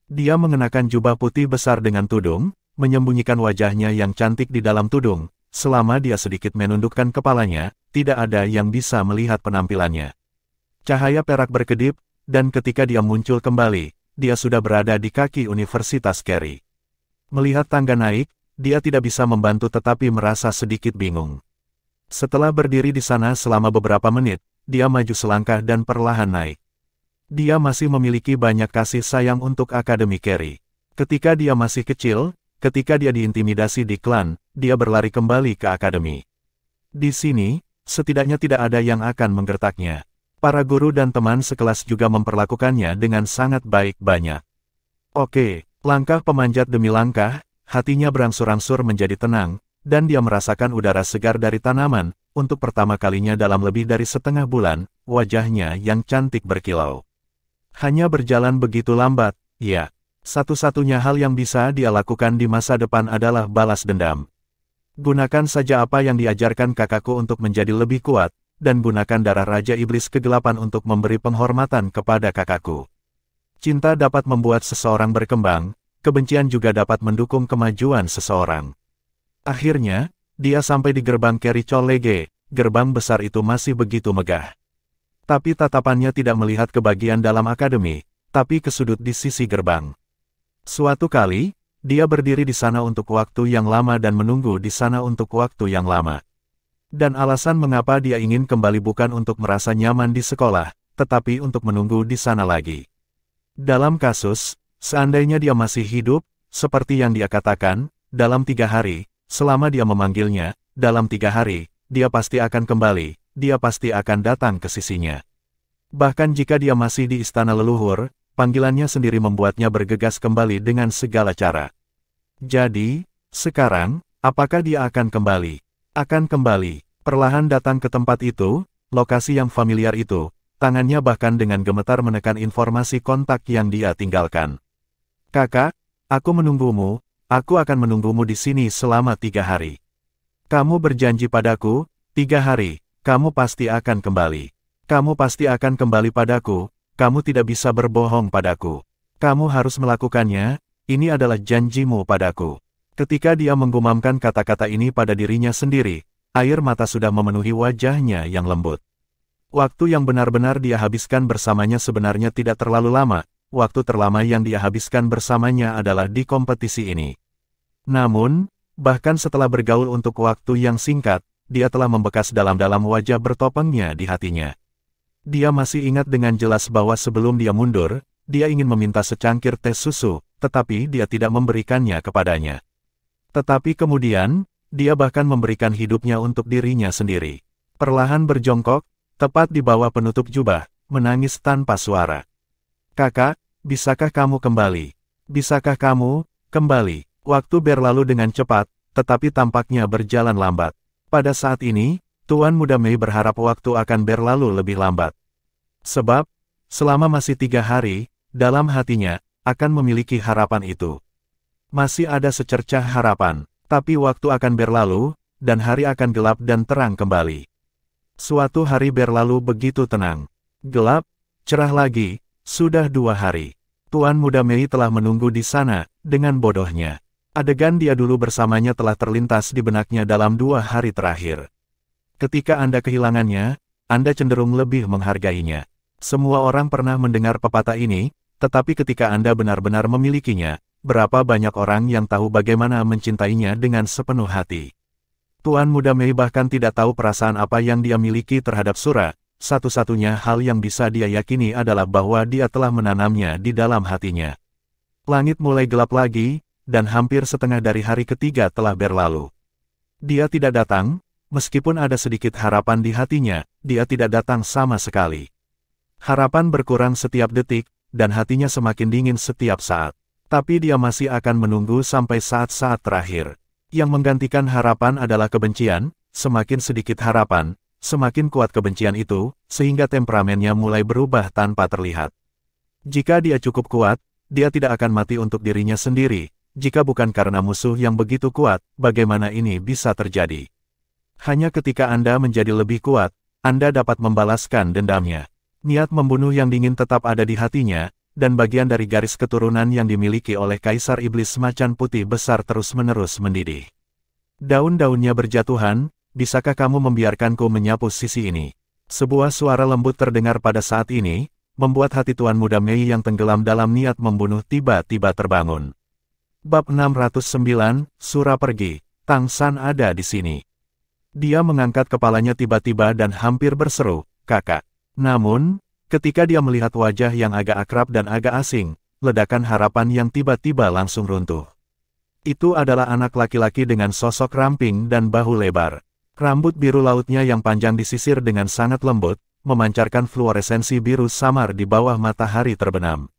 Dia mengenakan jubah putih besar dengan tudung, menyembunyikan wajahnya yang cantik di dalam tudung. Selama dia sedikit menundukkan kepalanya, tidak ada yang bisa melihat penampilannya. Cahaya perak berkedip, dan ketika dia muncul kembali, dia sudah berada di kaki Universitas Kerry. Melihat tangga naik, dia tidak bisa membantu tetapi merasa sedikit bingung. Setelah berdiri di sana selama beberapa menit, dia maju selangkah dan perlahan naik. Dia masih memiliki banyak kasih sayang untuk Akademi Kerry. Ketika dia masih kecil, ketika dia diintimidasi di klan, dia berlari kembali ke akademi. Di sini, setidaknya tidak ada yang akan menggertaknya. Para guru dan teman sekelas juga memperlakukannya dengan sangat baik banyak. Oke, langkah pemanjat demi langkah, hatinya berangsur-angsur menjadi tenang, dan dia merasakan udara segar dari tanaman. Untuk pertama kalinya dalam lebih dari setengah bulan, wajahnya yang cantik berkilau. Hanya berjalan begitu lambat, ya. Satu-satunya hal yang bisa dia lakukan di masa depan adalah balas dendam. Gunakan saja apa yang diajarkan kakakku untuk menjadi lebih kuat, dan gunakan darah Raja Iblis Kegelapan untuk memberi penghormatan kepada kakakku. Cinta dapat membuat seseorang berkembang, kebencian juga dapat mendukung kemajuan seseorang. Akhirnya, dia sampai di gerbang Kericol Lege. Gerbang besar itu masih begitu megah. Tapi tatapannya tidak melihat ke bagian dalam akademi, tapi ke sudut di sisi gerbang. Suatu kali, dia berdiri di sana untuk waktu yang lama dan menunggu di sana untuk waktu yang lama. Dan alasan mengapa dia ingin kembali bukan untuk merasa nyaman di sekolah, tetapi untuk menunggu di sana lagi. Dalam kasus, seandainya dia masih hidup, seperti yang dia katakan, dalam 3 hari, selama dia memanggilnya, dalam 3 hari, dia pasti akan kembali, dia pasti akan datang ke sisinya. Bahkan jika dia masih di istana leluhur, panggilannya sendiri membuatnya bergegas kembali dengan segala cara. Jadi, sekarang, apakah dia akan kembali? Akan kembali, perlahan datang ke tempat itu, lokasi yang familiar itu, tangannya bahkan dengan gemetar menekan informasi kontak yang dia tinggalkan. Kakak, aku menunggumu. Aku akan menunggumu di sini selama 3 hari. Kamu berjanji padaku, 3 hari, kamu pasti akan kembali. Kamu pasti akan kembali padaku, kamu tidak bisa berbohong padaku. Kamu harus melakukannya, ini adalah janjimu padaku. Ketika dia menggumamkan kata-kata ini pada dirinya sendiri, air mata sudah memenuhi wajahnya yang lembut. Waktu yang benar-benar dia habiskan bersamanya sebenarnya tidak terlalu lama, waktu terlama yang dia habiskan bersamanya adalah di kompetisi ini. Namun, bahkan setelah bergaul untuk waktu yang singkat, dia telah membekas dalam-dalam wajah bertopengnya di hatinya. Dia masih ingat dengan jelas bahwa sebelum dia mundur, dia ingin meminta secangkir teh susu, tetapi dia tidak memberikannya kepadanya. Tetapi kemudian, dia bahkan memberikan hidupnya untuk dirinya sendiri. Perlahan berjongkok, tepat di bawah penutup jubah, menangis tanpa suara. Kakak, bisakah kamu kembali? Bisakah kamu kembali? Waktu berlalu dengan cepat, tetapi tampaknya berjalan lambat. Pada saat ini, Tuan Muda Mei berharap waktu akan berlalu lebih lambat. Sebab, selama masih 3 hari, dalam hatinya, akan memiliki harapan itu. Masih ada secercah harapan, tapi waktu akan berlalu, dan hari akan gelap dan terang kembali. Suatu hari berlalu begitu tenang. Gelap, cerah lagi, sudah 2 hari. Tuan Muda Mei telah menunggu di sana, dengan bodohnya. Adegan dia dulu bersamanya telah terlintas di benaknya dalam 2 hari terakhir. Ketika Anda kehilangannya, Anda cenderung lebih menghargainya. Semua orang pernah mendengar pepatah ini, tetapi ketika Anda benar-benar memilikinya, berapa banyak orang yang tahu bagaimana mencintainya dengan sepenuh hati. Tuan Muda Mei bahkan tidak tahu perasaan apa yang dia miliki terhadap Sura. Satu-satunya hal yang bisa dia yakini adalah bahwa dia telah menanamnya di dalam hatinya. Langit mulai gelap lagi, dan hampir setengah dari hari ketiga telah berlalu. Dia tidak datang, meskipun ada sedikit harapan di hatinya, dia tidak datang sama sekali. Harapan berkurang setiap detik, dan hatinya semakin dingin setiap saat. Tapi dia masih akan menunggu sampai saat-saat terakhir. Yang menggantikan harapan adalah kebencian, semakin sedikit harapan, semakin kuat kebencian itu, sehingga temperamennya mulai berubah tanpa terlihat. Jika dia cukup kuat, dia tidak akan mati untuk dirinya sendiri. Jika bukan karena musuh yang begitu kuat, bagaimana ini bisa terjadi? Hanya ketika Anda menjadi lebih kuat, Anda dapat membalaskan dendamnya. Niat membunuh yang dingin tetap ada di hatinya, dan bagian dari garis keturunan yang dimiliki oleh Kaisar Iblis Macan Putih besar terus-menerus mendidih. Daun-daunnya berjatuhan, bisakah kamu membiarkanku menyapu sisi ini? Sebuah suara lembut terdengar pada saat ini, membuat hati Tuan Muda Mei yang tenggelam dalam niat membunuh tiba-tiba terbangun. Bab 609, Sura pergi, Tang San ada di sini. Dia mengangkat kepalanya tiba-tiba dan hampir berseru, "Kakak." Namun, ketika dia melihat wajah yang agak akrab dan agak asing, ledakan harapan yang tiba-tiba langsung runtuh. Itu adalah anak laki-laki dengan sosok ramping dan bahu lebar. Rambut biru lautnya yang panjang disisir dengan sangat lembut, memancarkan fluoresensi biru samar di bawah matahari terbenam.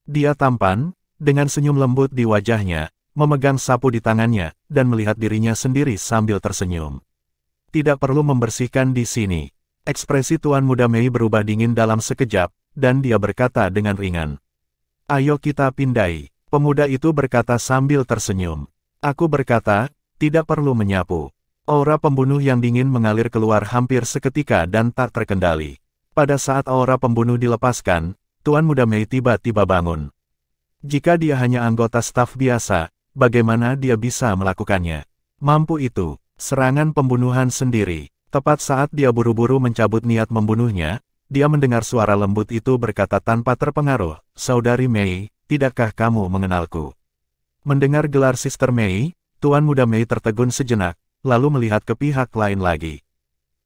Dia tampan, dengan senyum lembut di wajahnya, memegang sapu di tangannya, dan melihat dirinya sendiri sambil tersenyum. Tidak perlu membersihkan di sini. Ekspresi Tuan Muda Mei berubah dingin dalam sekejap, dan dia berkata dengan ringan. "Ayo kita pindai." Pemuda itu berkata sambil tersenyum. Aku berkata, tidak perlu menyapu. Aura pembunuh yang dingin mengalir keluar hampir seketika dan tak terkendali. Pada saat aura pembunuh dilepaskan, Tuan Muda Mei tiba-tiba bangun. Jika dia hanya anggota staf biasa, bagaimana dia bisa melakukannya? Mampu itu, serangan pembunuhan sendiri. Tepat saat dia buru-buru mencabut niat membunuhnya, dia mendengar suara lembut itu berkata tanpa terpengaruh, "Saudari Mei, tidakkah kamu mengenalku?" Mendengar gelar Sister Mei, Tuan Muda Mei tertegun sejenak, lalu melihat ke pihak lain lagi.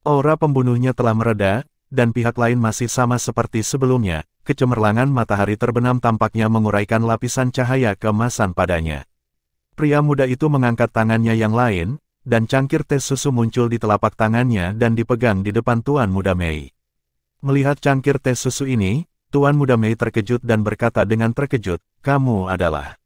Aura pembunuhnya telah mereda, dan pihak lain masih sama seperti sebelumnya, kecemerlangan matahari terbenam tampaknya menguraikan lapisan cahaya keemasan padanya. Pria muda itu mengangkat tangannya yang lain, dan cangkir teh susu muncul di telapak tangannya dan dipegang di depan Tuan Muda Mei. Melihat cangkir teh susu ini, Tuan Muda Mei terkejut dan berkata dengan terkejut, "Kamu adalah..."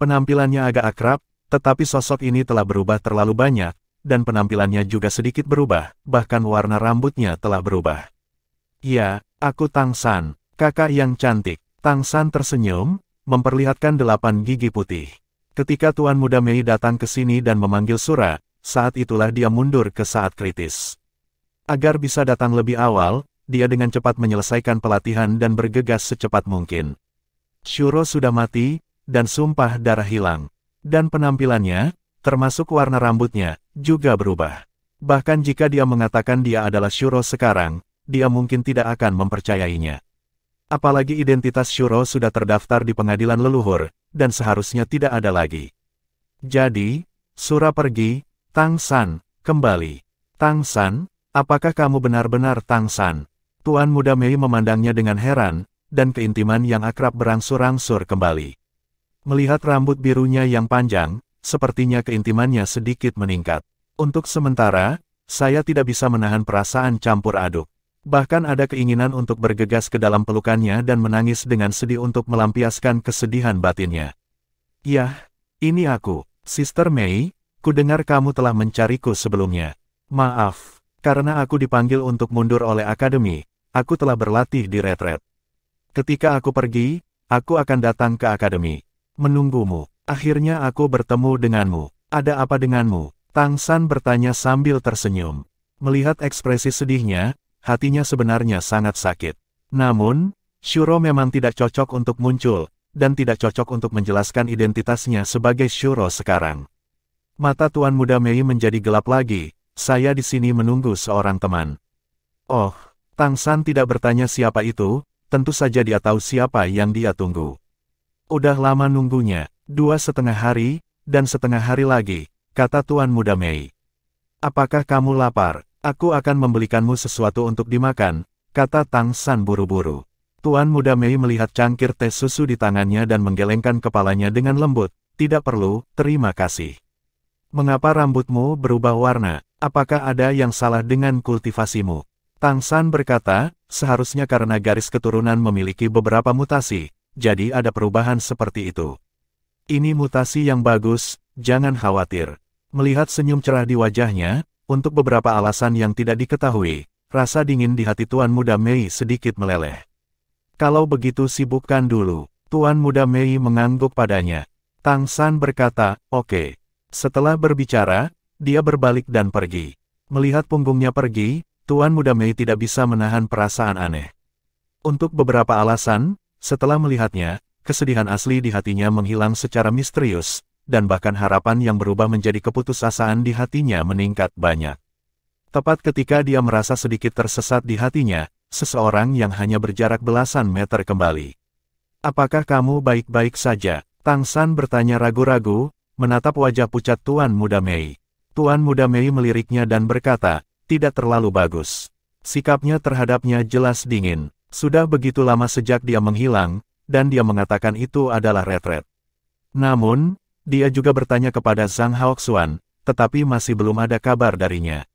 Penampilannya agak akrab, tetapi sosok ini telah berubah terlalu banyak, dan penampilannya juga sedikit berubah, bahkan warna rambutnya telah berubah. "Ya, aku Tang San, kakak yang cantik." Tang San tersenyum, memperlihatkan 8 gigi putih. Ketika Tuan Muda Mei datang ke sini dan memanggil Sura, saat itulah dia mundur ke saat kritis. Agar bisa datang lebih awal, dia dengan cepat menyelesaikan pelatihan dan bergegas secepat mungkin. Shuro sudah mati, dan sumpah darah hilang. Dan penampilannya, termasuk warna rambutnya, juga berubah. Bahkan jika dia mengatakan dia adalah Shuro sekarang, dia mungkin tidak akan mempercayainya. Apalagi identitas Shuro sudah terdaftar di pengadilan leluhur, dan seharusnya tidak ada lagi. Jadi, Sura pergi, Tang San, kembali. Tang San, apakah kamu benar-benar Tang San? Tuan Muda Mei memandangnya dengan heran, dan keintiman yang akrab berangsur-angsur kembali. Melihat rambut birunya yang panjang, sepertinya keintimannya sedikit meningkat. Untuk sementara, saya tidak bisa menahan perasaan campur aduk. Bahkan ada keinginan untuk bergegas ke dalam pelukannya dan menangis dengan sedih untuk melampiaskan kesedihan batinnya. Yah, ini aku, Sister Mei, kudengar kamu telah mencariku sebelumnya. Maaf, karena aku dipanggil untuk mundur oleh akademi, aku telah berlatih di retret. Ketika aku pergi, aku akan datang ke akademi. Menunggumu. Akhirnya aku bertemu denganmu. Ada apa denganmu? Tang San bertanya sambil tersenyum. Melihat ekspresi sedihnya, hatinya sebenarnya sangat sakit. Namun, Shuro memang tidak cocok untuk muncul, dan tidak cocok untuk menjelaskan identitasnya sebagai Shuro sekarang. Mata Tuan Muda Mei menjadi gelap lagi. Saya di sini menunggu seorang teman. Oh, Tang San tidak bertanya siapa itu, tentu saja dia tahu siapa yang dia tunggu. Udah lama nunggunya, 2,5 hari, dan setengah hari lagi, kata Tuan Muda Mei. Apakah kamu lapar? Aku akan membelikanmu sesuatu untuk dimakan, kata Tang San buru-buru. Tuan Muda Mei melihat cangkir teh susu di tangannya dan menggelengkan kepalanya dengan lembut. Tidak perlu, terima kasih. Mengapa rambutmu berubah warna? Apakah ada yang salah dengan kultivasimu? Tang San berkata, seharusnya karena garis keturunan memiliki beberapa mutasi, jadi ada perubahan seperti itu. Ini mutasi yang bagus, jangan khawatir. Melihat senyum cerah di wajahnya, untuk beberapa alasan yang tidak diketahui, rasa dingin di hati Tuan Muda Mei sedikit meleleh. Kalau begitu sibukkan dulu. Tuan Muda Mei mengangguk padanya. Tang San berkata, oke. Setelah berbicara, dia berbalik dan pergi. Melihat punggungnya pergi, Tuan Muda Mei tidak bisa menahan perasaan aneh. Untuk beberapa alasan, setelah melihatnya, kesedihan asli di hatinya menghilang secara misterius, dan bahkan harapan yang berubah menjadi keputusasaan di hatinya meningkat banyak. Tepat ketika dia merasa sedikit tersesat di hatinya, seseorang yang hanya berjarak belasan meter kembali. Apakah kamu baik-baik saja? Tang San bertanya ragu-ragu, menatap wajah pucat Tuan Muda Mei. Tuan Muda Mei meliriknya dan berkata, tidak terlalu bagus. Sikapnya terhadapnya jelas dingin. Sudah begitu lama sejak dia menghilang, dan dia mengatakan itu adalah retret. Namun, dia juga bertanya kepada Zhang Haoxuan, tetapi masih belum ada kabar darinya.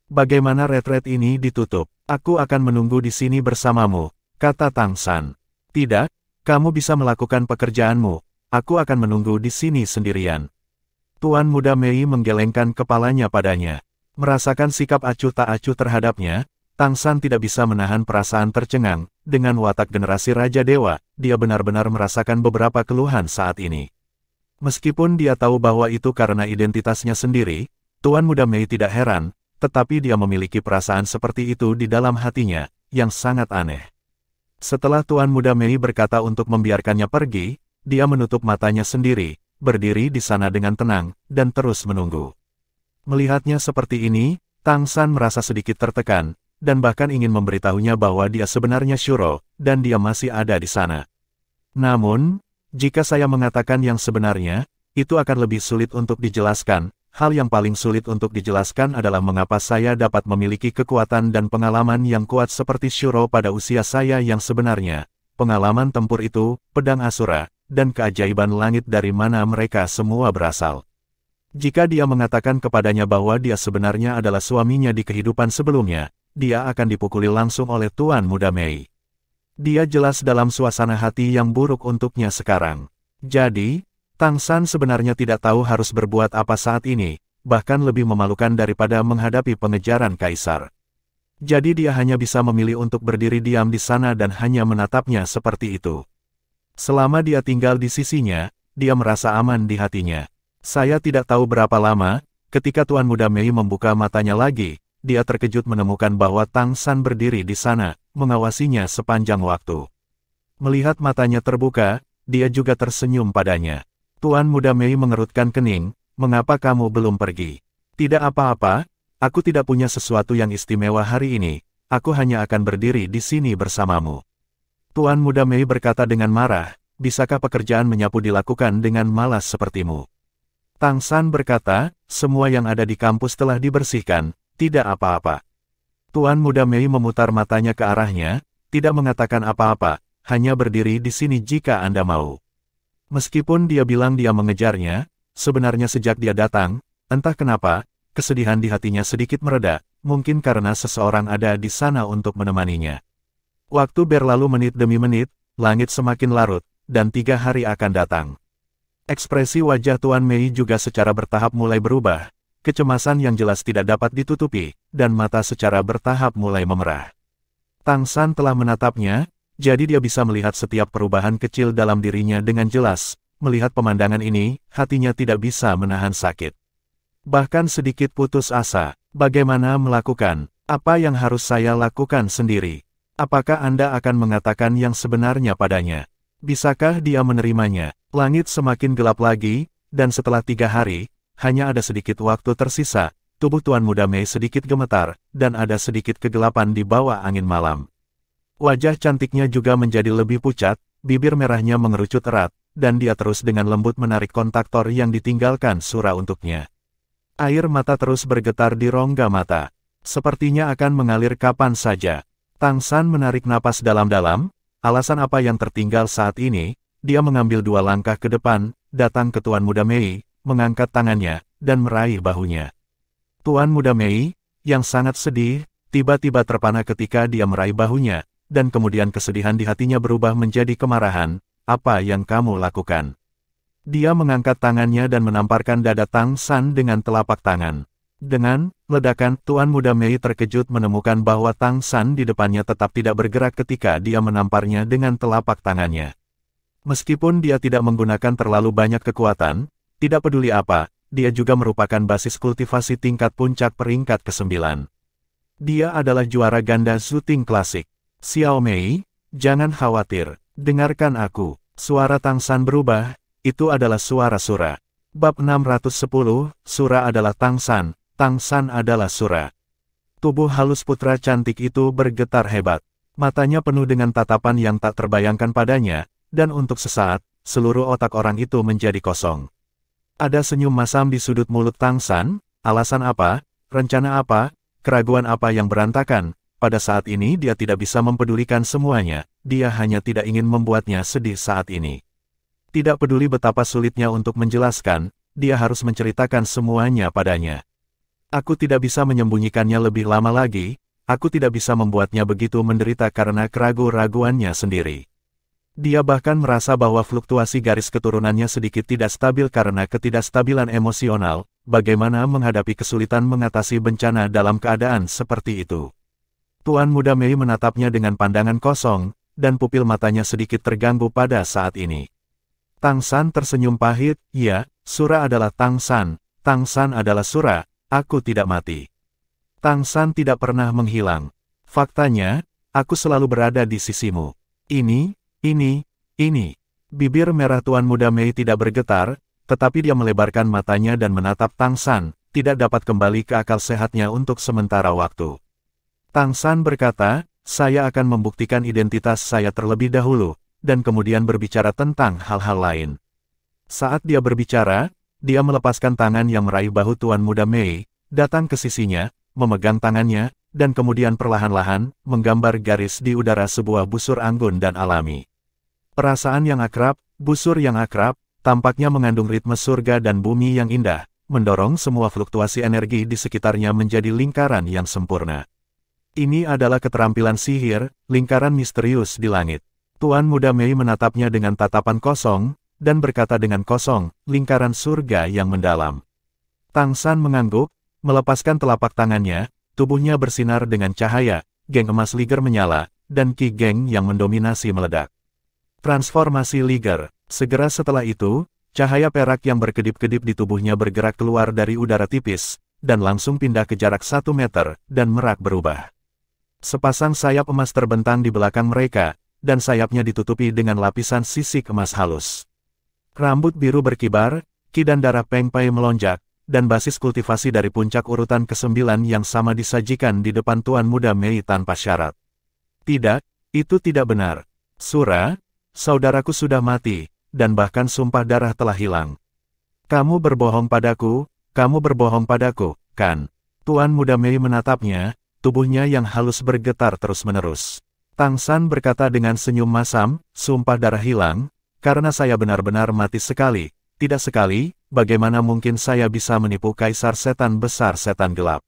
Bagaimana retret ini ditutup? Aku akan menunggu di sini bersamamu, kata Tang San. Tidak, kamu bisa melakukan pekerjaanmu, aku akan menunggu di sini sendirian. Tuan Muda Mei menggelengkan kepalanya padanya. Merasakan sikap acuh tak acuh terhadapnya, Tang San tidak bisa menahan perasaan tercengang. Dengan watak generasi Raja Dewa, dia benar-benar merasakan beberapa keluhan saat ini. Meskipun dia tahu bahwa itu karena identitasnya sendiri, Tuan Muda Mei tidak heran, tetapi dia memiliki perasaan seperti itu di dalam hatinya, yang sangat aneh. Setelah Tuan Muda Mei berkata untuk membiarkannya pergi, dia menutup matanya sendiri, berdiri di sana dengan tenang, dan terus menunggu. Melihatnya seperti ini, Tang San merasa sedikit tertekan, dan bahkan ingin memberitahunya bahwa dia sebenarnya Shuro, dan dia masih ada di sana. Namun, jika saya mengatakan yang sebenarnya, itu akan lebih sulit untuk dijelaskan. Hal yang paling sulit untuk dijelaskan adalah mengapa saya dapat memiliki kekuatan dan pengalaman yang kuat seperti Shuro pada usia saya yang sebenarnya. Pengalaman tempur itu, pedang Asura, dan keajaiban langit dari mana mereka semua berasal. Jika dia mengatakan kepadanya bahwa dia sebenarnya adalah suaminya di kehidupan sebelumnya, dia akan dipukuli langsung oleh Tuan Muda Mei. Dia jelas dalam suasana hati yang buruk untuknya sekarang. Jadi, Tang San sebenarnya tidak tahu harus berbuat apa saat ini, bahkan lebih memalukan daripada menghadapi pengejaran kaisar. Jadi dia hanya bisa memilih untuk berdiri diam di sana dan hanya menatapnya seperti itu. Selama dia tinggal di sisinya, dia merasa aman di hatinya. Saya tidak tahu berapa lama, ketika Tuan Muda Mei membuka matanya lagi, dia terkejut menemukan bahwa Tang San berdiri di sana, mengawasinya sepanjang waktu. Melihat matanya terbuka, dia juga tersenyum padanya. Tuan Muda Mei mengerutkan kening, mengapa kamu belum pergi? Tidak apa-apa, aku tidak punya sesuatu yang istimewa hari ini, aku hanya akan berdiri di sini bersamamu. Tuan Muda Mei berkata dengan marah, bisakah pekerjaan menyapu dilakukan dengan malas sepertimu? Tang San berkata, semua yang ada di kampus telah dibersihkan, tidak apa-apa. Tuan Muda Mei memutar matanya ke arahnya, tidak mengatakan apa-apa, hanya berdiri di sini jika Anda mau. Meskipun dia bilang dia mengejarnya, sebenarnya sejak dia datang, entah kenapa, kesedihan di hatinya sedikit mereda, mungkin karena seseorang ada di sana untuk menemaninya. Waktu berlalu menit demi menit, langit semakin larut, dan 3 hari akan datang. Ekspresi wajah Tuan Mei juga secara bertahap mulai berubah, kecemasan yang jelas tidak dapat ditutupi, dan mata secara bertahap mulai memerah. Tang San telah menatapnya, jadi dia bisa melihat setiap perubahan kecil dalam dirinya dengan jelas. Melihat pemandangan ini, hatinya tidak bisa menahan sakit. Bahkan sedikit putus asa. Bagaimana melakukan? Apa yang harus saya lakukan sendiri? Apakah Anda akan mengatakan yang sebenarnya padanya? Bisakah dia menerimanya? Langit semakin gelap lagi, dan setelah 3 hari, hanya ada sedikit waktu tersisa. Tubuh Tuan Muda Mei sedikit gemetar, dan ada sedikit kegelapan di bawah angin malam. Wajah cantiknya juga menjadi lebih pucat, bibir merahnya mengerucut erat, dan dia terus dengan lembut menarik kontaktor yang ditinggalkan Sura untuknya. Air mata terus bergetar di rongga mata. Sepertinya akan mengalir kapan saja. Tang San menarik napas dalam-dalam, alasan apa yang tertinggal saat ini, dia mengambil 2 langkah ke depan, datang ke Tuan Muda Mei, mengangkat tangannya, dan meraih bahunya. Tuan Muda Mei, yang sangat sedih, tiba-tiba terpana ketika dia meraih bahunya, dan kemudian kesedihan di hatinya berubah menjadi kemarahan. Apa yang kamu lakukan? Dia mengangkat tangannya dan menamparkan dada Tang San dengan telapak tangan. Dengan ledakan, Tuan Muda Mei terkejut menemukan bahwa Tang San di depannya tetap tidak bergerak ketika dia menamparnya dengan telapak tangannya. Meskipun dia tidak menggunakan terlalu banyak kekuatan, tidak peduli apa, dia juga merupakan basis kultivasi tingkat puncak peringkat ke-9. Dia adalah juara ganda shooting klasik. Xiao Mei, jangan khawatir, dengarkan aku. Suara Tang San berubah, itu adalah suara Sura. Bab 610, Sura adalah Tang San adalah Sura. Tubuh halus putra cantik itu bergetar hebat. Matanya penuh dengan tatapan yang tak terbayangkan padanya, dan untuk sesaat, seluruh otak orang itu menjadi kosong. Ada senyum masam di sudut mulut Tang San, alasan apa, rencana apa, keraguan apa yang berantakan. Pada saat ini dia tidak bisa mempedulikan semuanya, dia hanya tidak ingin membuatnya sedih saat ini. Tidak peduli betapa sulitnya untuk menjelaskan, dia harus menceritakan semuanya padanya. Aku tidak bisa menyembunyikannya lebih lama lagi, aku tidak bisa membuatnya begitu menderita karena keraguan-raguannya sendiri. Dia bahkan merasa bahwa fluktuasi garis keturunannya sedikit tidak stabil karena ketidakstabilan emosional, bagaimana menghadapi kesulitan mengatasi bencana dalam keadaan seperti itu. Tuan Muda Mei menatapnya dengan pandangan kosong, dan pupil matanya sedikit terganggu pada saat ini. Tang San tersenyum pahit, ya, Sura adalah Tang San adalah Sura, aku tidak mati. Tang San tidak pernah menghilang. Faktanya, aku selalu berada di sisimu. Ini. Bibir merah Tuan Muda Mei tidak bergetar, tetapi dia melebarkan matanya dan menatap Tang San, tidak dapat kembali ke akal sehatnya untuk sementara waktu. Tang San berkata, saya akan membuktikan identitas saya terlebih dahulu, dan kemudian berbicara tentang hal-hal lain. Saat dia berbicara, dia melepaskan tangan yang meraih bahu Tuan Muda Mei, datang ke sisinya, memegang tangannya, dan kemudian perlahan-lahan, menggambar garis di udara sebuah busur anggun dan alami. Perasaan yang akrab, busur yang akrab, tampaknya mengandung ritme surga dan bumi yang indah, mendorong semua fluktuasi energi di sekitarnya menjadi lingkaran yang sempurna. Ini adalah keterampilan sihir, lingkaran misterius di langit. Tuan Muda Mei menatapnya dengan tatapan kosong, dan berkata dengan kosong, lingkaran surga yang mendalam. Tang San mengangguk, melepaskan telapak tangannya, tubuhnya bersinar dengan cahaya, geng emas liger menyala, dan Qi Geng yang mendominasi meledak. Transformasi liger. Segera setelah itu, cahaya perak yang berkedip-kedip di tubuhnya bergerak keluar dari udara tipis, dan langsung pindah ke jarak 1 meter, dan merak berubah. Sepasang sayap emas terbentang di belakang mereka, dan sayapnya ditutupi dengan lapisan sisik emas halus. Rambut biru berkibar, Qi dan darah Peng Pai melonjak, dan basis kultivasi dari puncak urutan ke-9 yang sama disajikan di depan Tuan Muda Mei tanpa syarat. Tidak, itu tidak benar. Sura, saudaraku sudah mati, dan bahkan sumpah darah telah hilang. Kamu berbohong padaku, kan? Tuan Muda Mei menatapnya, tubuhnya yang halus bergetar terus-menerus. Tang San berkata dengan senyum masam, sumpah darah hilang, karena saya benar-benar mati sekali, Tidak sekali, bagaimana mungkin saya bisa menipu Kaisar Setan Besar Setan Gelap?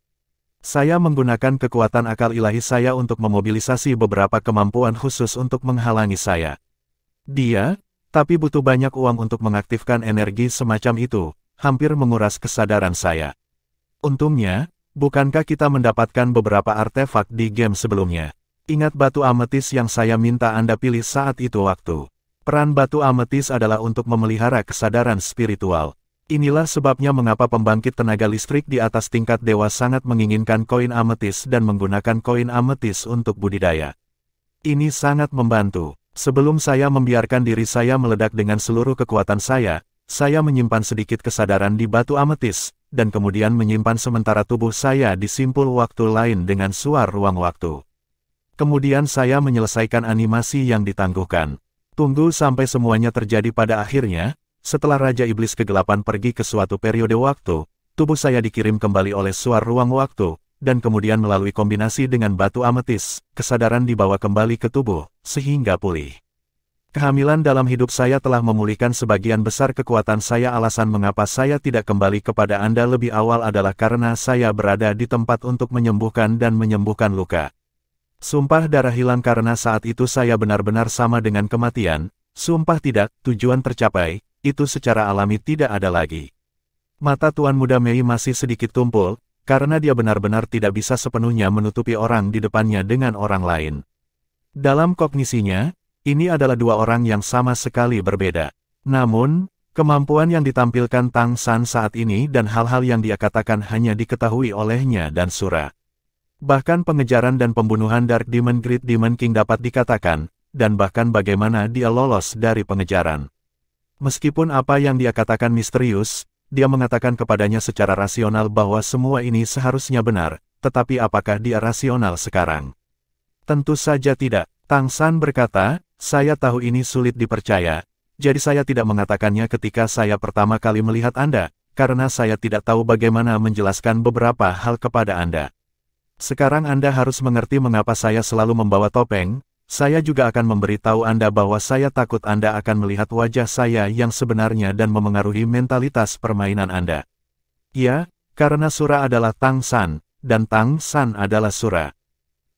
Saya menggunakan kekuatan akal ilahi saya untuk memobilisasi beberapa kemampuan khusus untuk menghalangi saya. Tapi butuh banyak uang untuk mengaktifkan energi semacam itu, hampir menguras kesadaran saya. Untungnya, bukankah kita mendapatkan beberapa artefak di game sebelumnya? Ingat batu ametis yang saya minta Anda pilih saat itu waktu. Peran batu ametis adalah untuk memelihara kesadaran spiritual. Inilah sebabnya mengapa pembangkit tenaga listrik di atas tingkat dewa sangat menginginkan koin ametis dan menggunakan koin ametis untuk budidaya. Ini sangat membantu. Sebelum saya membiarkan diri saya meledak dengan seluruh kekuatan saya menyimpan sedikit kesadaran di batu ametis, dan kemudian menyimpan sementara tubuh saya di simpul waktu lain dengan suar ruang waktu. Kemudian saya menyelesaikan animasi yang ditangguhkan. Tunggu sampai semuanya terjadi pada akhirnya, setelah Raja Iblis Kegelapan pergi ke suatu periode waktu, tubuh saya dikirim kembali oleh suar ruang waktu, dan kemudian melalui kombinasi dengan batu ametis, kesadaran dibawa kembali ke tubuh, sehingga pulih. Kehamilan dalam hidup saya telah memulihkan sebagian besar kekuatan saya. Alasan mengapa saya tidak kembali kepada Anda lebih awal adalah karena saya berada di tempat untuk menyembuhkan dan menyembuhkan luka. Sumpah darah hilang karena saat itu saya benar-benar sama dengan kematian. Sumpah tidak, tujuan tercapai, itu secara alami tidak ada lagi. Mata Tuan Muda Mei masih sedikit tumpul, karena dia benar-benar tidak bisa sepenuhnya menutupi orang di depannya dengan orang lain. Dalam kognisinya, ini adalah dua orang yang sama sekali berbeda. Namun, kemampuan yang ditampilkan Tang San saat ini dan hal-hal yang dia katakan hanya diketahui olehnya dan Sura. Bahkan pengejaran dan pembunuhan Dark Demon Great Demon King dapat dikatakan, dan bahkan bagaimana dia lolos dari pengejaran. Meskipun apa yang dia katakan misterius, dia mengatakan kepadanya secara rasional bahwa semua ini seharusnya benar, tetapi apakah dia rasional sekarang? Tentu saja tidak, Tang San berkata, saya tahu ini sulit dipercaya, jadi saya tidak mengatakannya ketika saya pertama kali melihat Anda, karena saya tidak tahu bagaimana menjelaskan beberapa hal kepada Anda. Sekarang Anda harus mengerti mengapa saya selalu membawa topeng. Saya juga akan memberitahu Anda bahwa saya takut Anda akan melihat wajah saya yang sebenarnya dan memengaruhi mentalitas permainan Anda. Ya, karena Sura adalah Tang San, dan Tang San adalah Sura.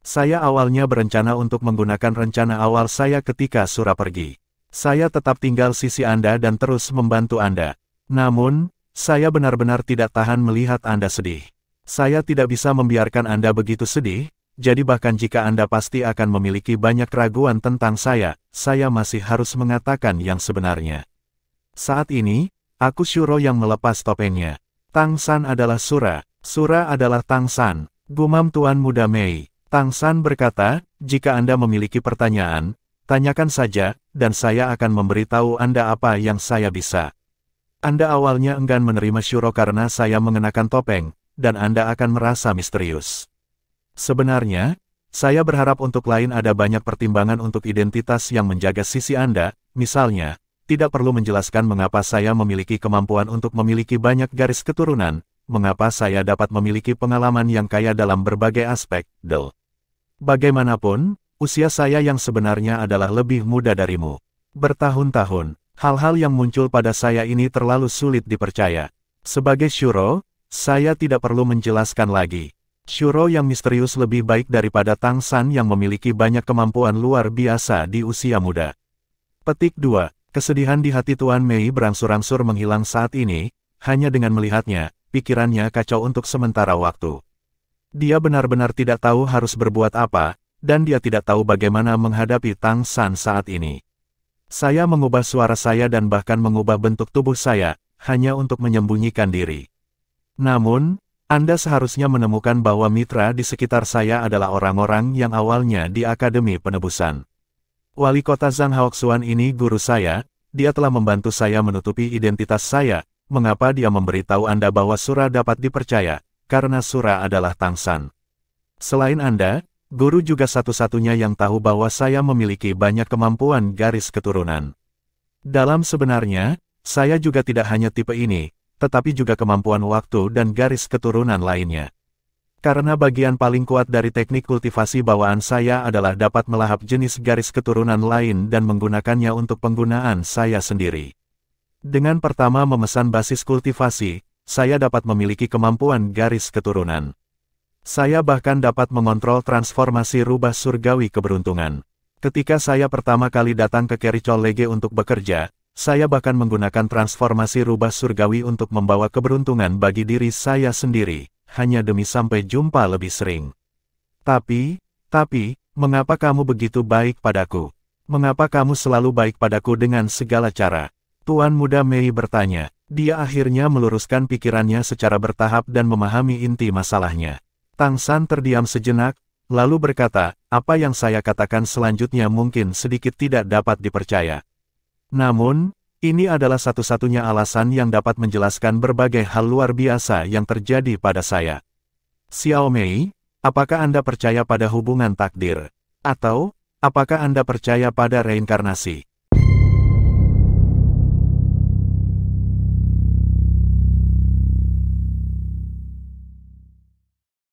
Saya awalnya berencana untuk menggunakan rencana awal saya ketika Sura pergi. Saya tetap tinggal sisi Anda dan terus membantu Anda. Namun, saya benar-benar tidak tahan melihat Anda sedih. Saya tidak bisa membiarkan Anda begitu sedih. Jadi bahkan jika Anda pasti akan memiliki banyak keraguan tentang saya masih harus mengatakan yang sebenarnya. Saat ini, aku Shuro yang melepas topengnya. Tang San adalah Sura, Sura adalah Tang San, gumam Tuan Muda Mei. Tang San berkata, jika Anda memiliki pertanyaan, tanyakan saja, dan saya akan memberitahu Anda apa yang saya bisa. Anda awalnya enggan menerima Shuro karena saya mengenakan topeng, dan Anda akan merasa misterius. Sebenarnya, saya berharap untuk lain ada banyak pertimbangan untuk identitas yang menjaga sisi Anda, misalnya, tidak perlu menjelaskan mengapa saya memiliki kemampuan untuk memiliki banyak garis keturunan, mengapa saya dapat memiliki pengalaman yang kaya dalam berbagai aspek, Bagaimanapun, usia saya yang sebenarnya adalah lebih muda darimu. Bertahun-tahun, hal-hal yang muncul pada saya ini terlalu sulit dipercaya. Sebagai Shuro, saya tidak perlu menjelaskan lagi. Shuro yang misterius lebih baik daripada Tang San yang memiliki banyak kemampuan luar biasa di usia muda. Petik 2. Kesedihan di hati Tuan Mei berangsur-angsur menghilang saat ini, hanya dengan melihatnya, pikirannya kacau untuk sementara waktu. Dia benar-benar tidak tahu harus berbuat apa, dan dia tidak tahu bagaimana menghadapi Tang San saat ini. Saya mengubah suara saya dan bahkan mengubah bentuk tubuh saya, hanya untuk menyembunyikan diri. Namun, Anda seharusnya menemukan bahwa mitra di sekitar saya adalah orang-orang yang awalnya di Akademi Penebusan. Wali kota Zhang Haoxuan ini guru saya, dia telah membantu saya menutupi identitas saya. Mengapa dia memberitahu Anda bahwa Sura dapat dipercaya? Karena Sura adalah Tang San. Selain Anda, guru juga satu-satunya yang tahu bahwa saya memiliki banyak kemampuan garis keturunan. Dalam sebenarnya, saya juga tidak hanya tipe ini, tetapi juga kemampuan waktu dan garis keturunan lainnya. Karena bagian paling kuat dari teknik kultivasi bawaan saya adalah dapat melahap jenis garis keturunan lain dan menggunakannya untuk penggunaan saya sendiri. Dengan pertama memesan basis kultivasi, saya dapat memiliki kemampuan garis keturunan. Saya bahkan dapat mengontrol transformasi rubah surgawi keberuntungan. Ketika saya pertama kali datang ke Kericol Lege untuk bekerja, saya bahkan menggunakan transformasi rubah surgawi untuk membawa keberuntungan bagi diri saya sendiri, hanya demi sampai jumpa lebih sering. Tapi, mengapa kamu begitu baik padaku? Mengapa kamu selalu baik padaku dengan segala cara? Tuan Muda Mei bertanya. Dia akhirnya meluruskan pikirannya secara bertahap dan memahami inti masalahnya. Tang San terdiam sejenak, lalu berkata, apa yang saya katakan selanjutnya mungkin sedikit tidak dapat dipercaya. Namun, ini adalah satu-satunya alasan yang dapat menjelaskan berbagai hal luar biasa yang terjadi pada saya. Xiao Mei, apakah Anda percaya pada hubungan takdir? Atau, apakah Anda percaya pada reinkarnasi?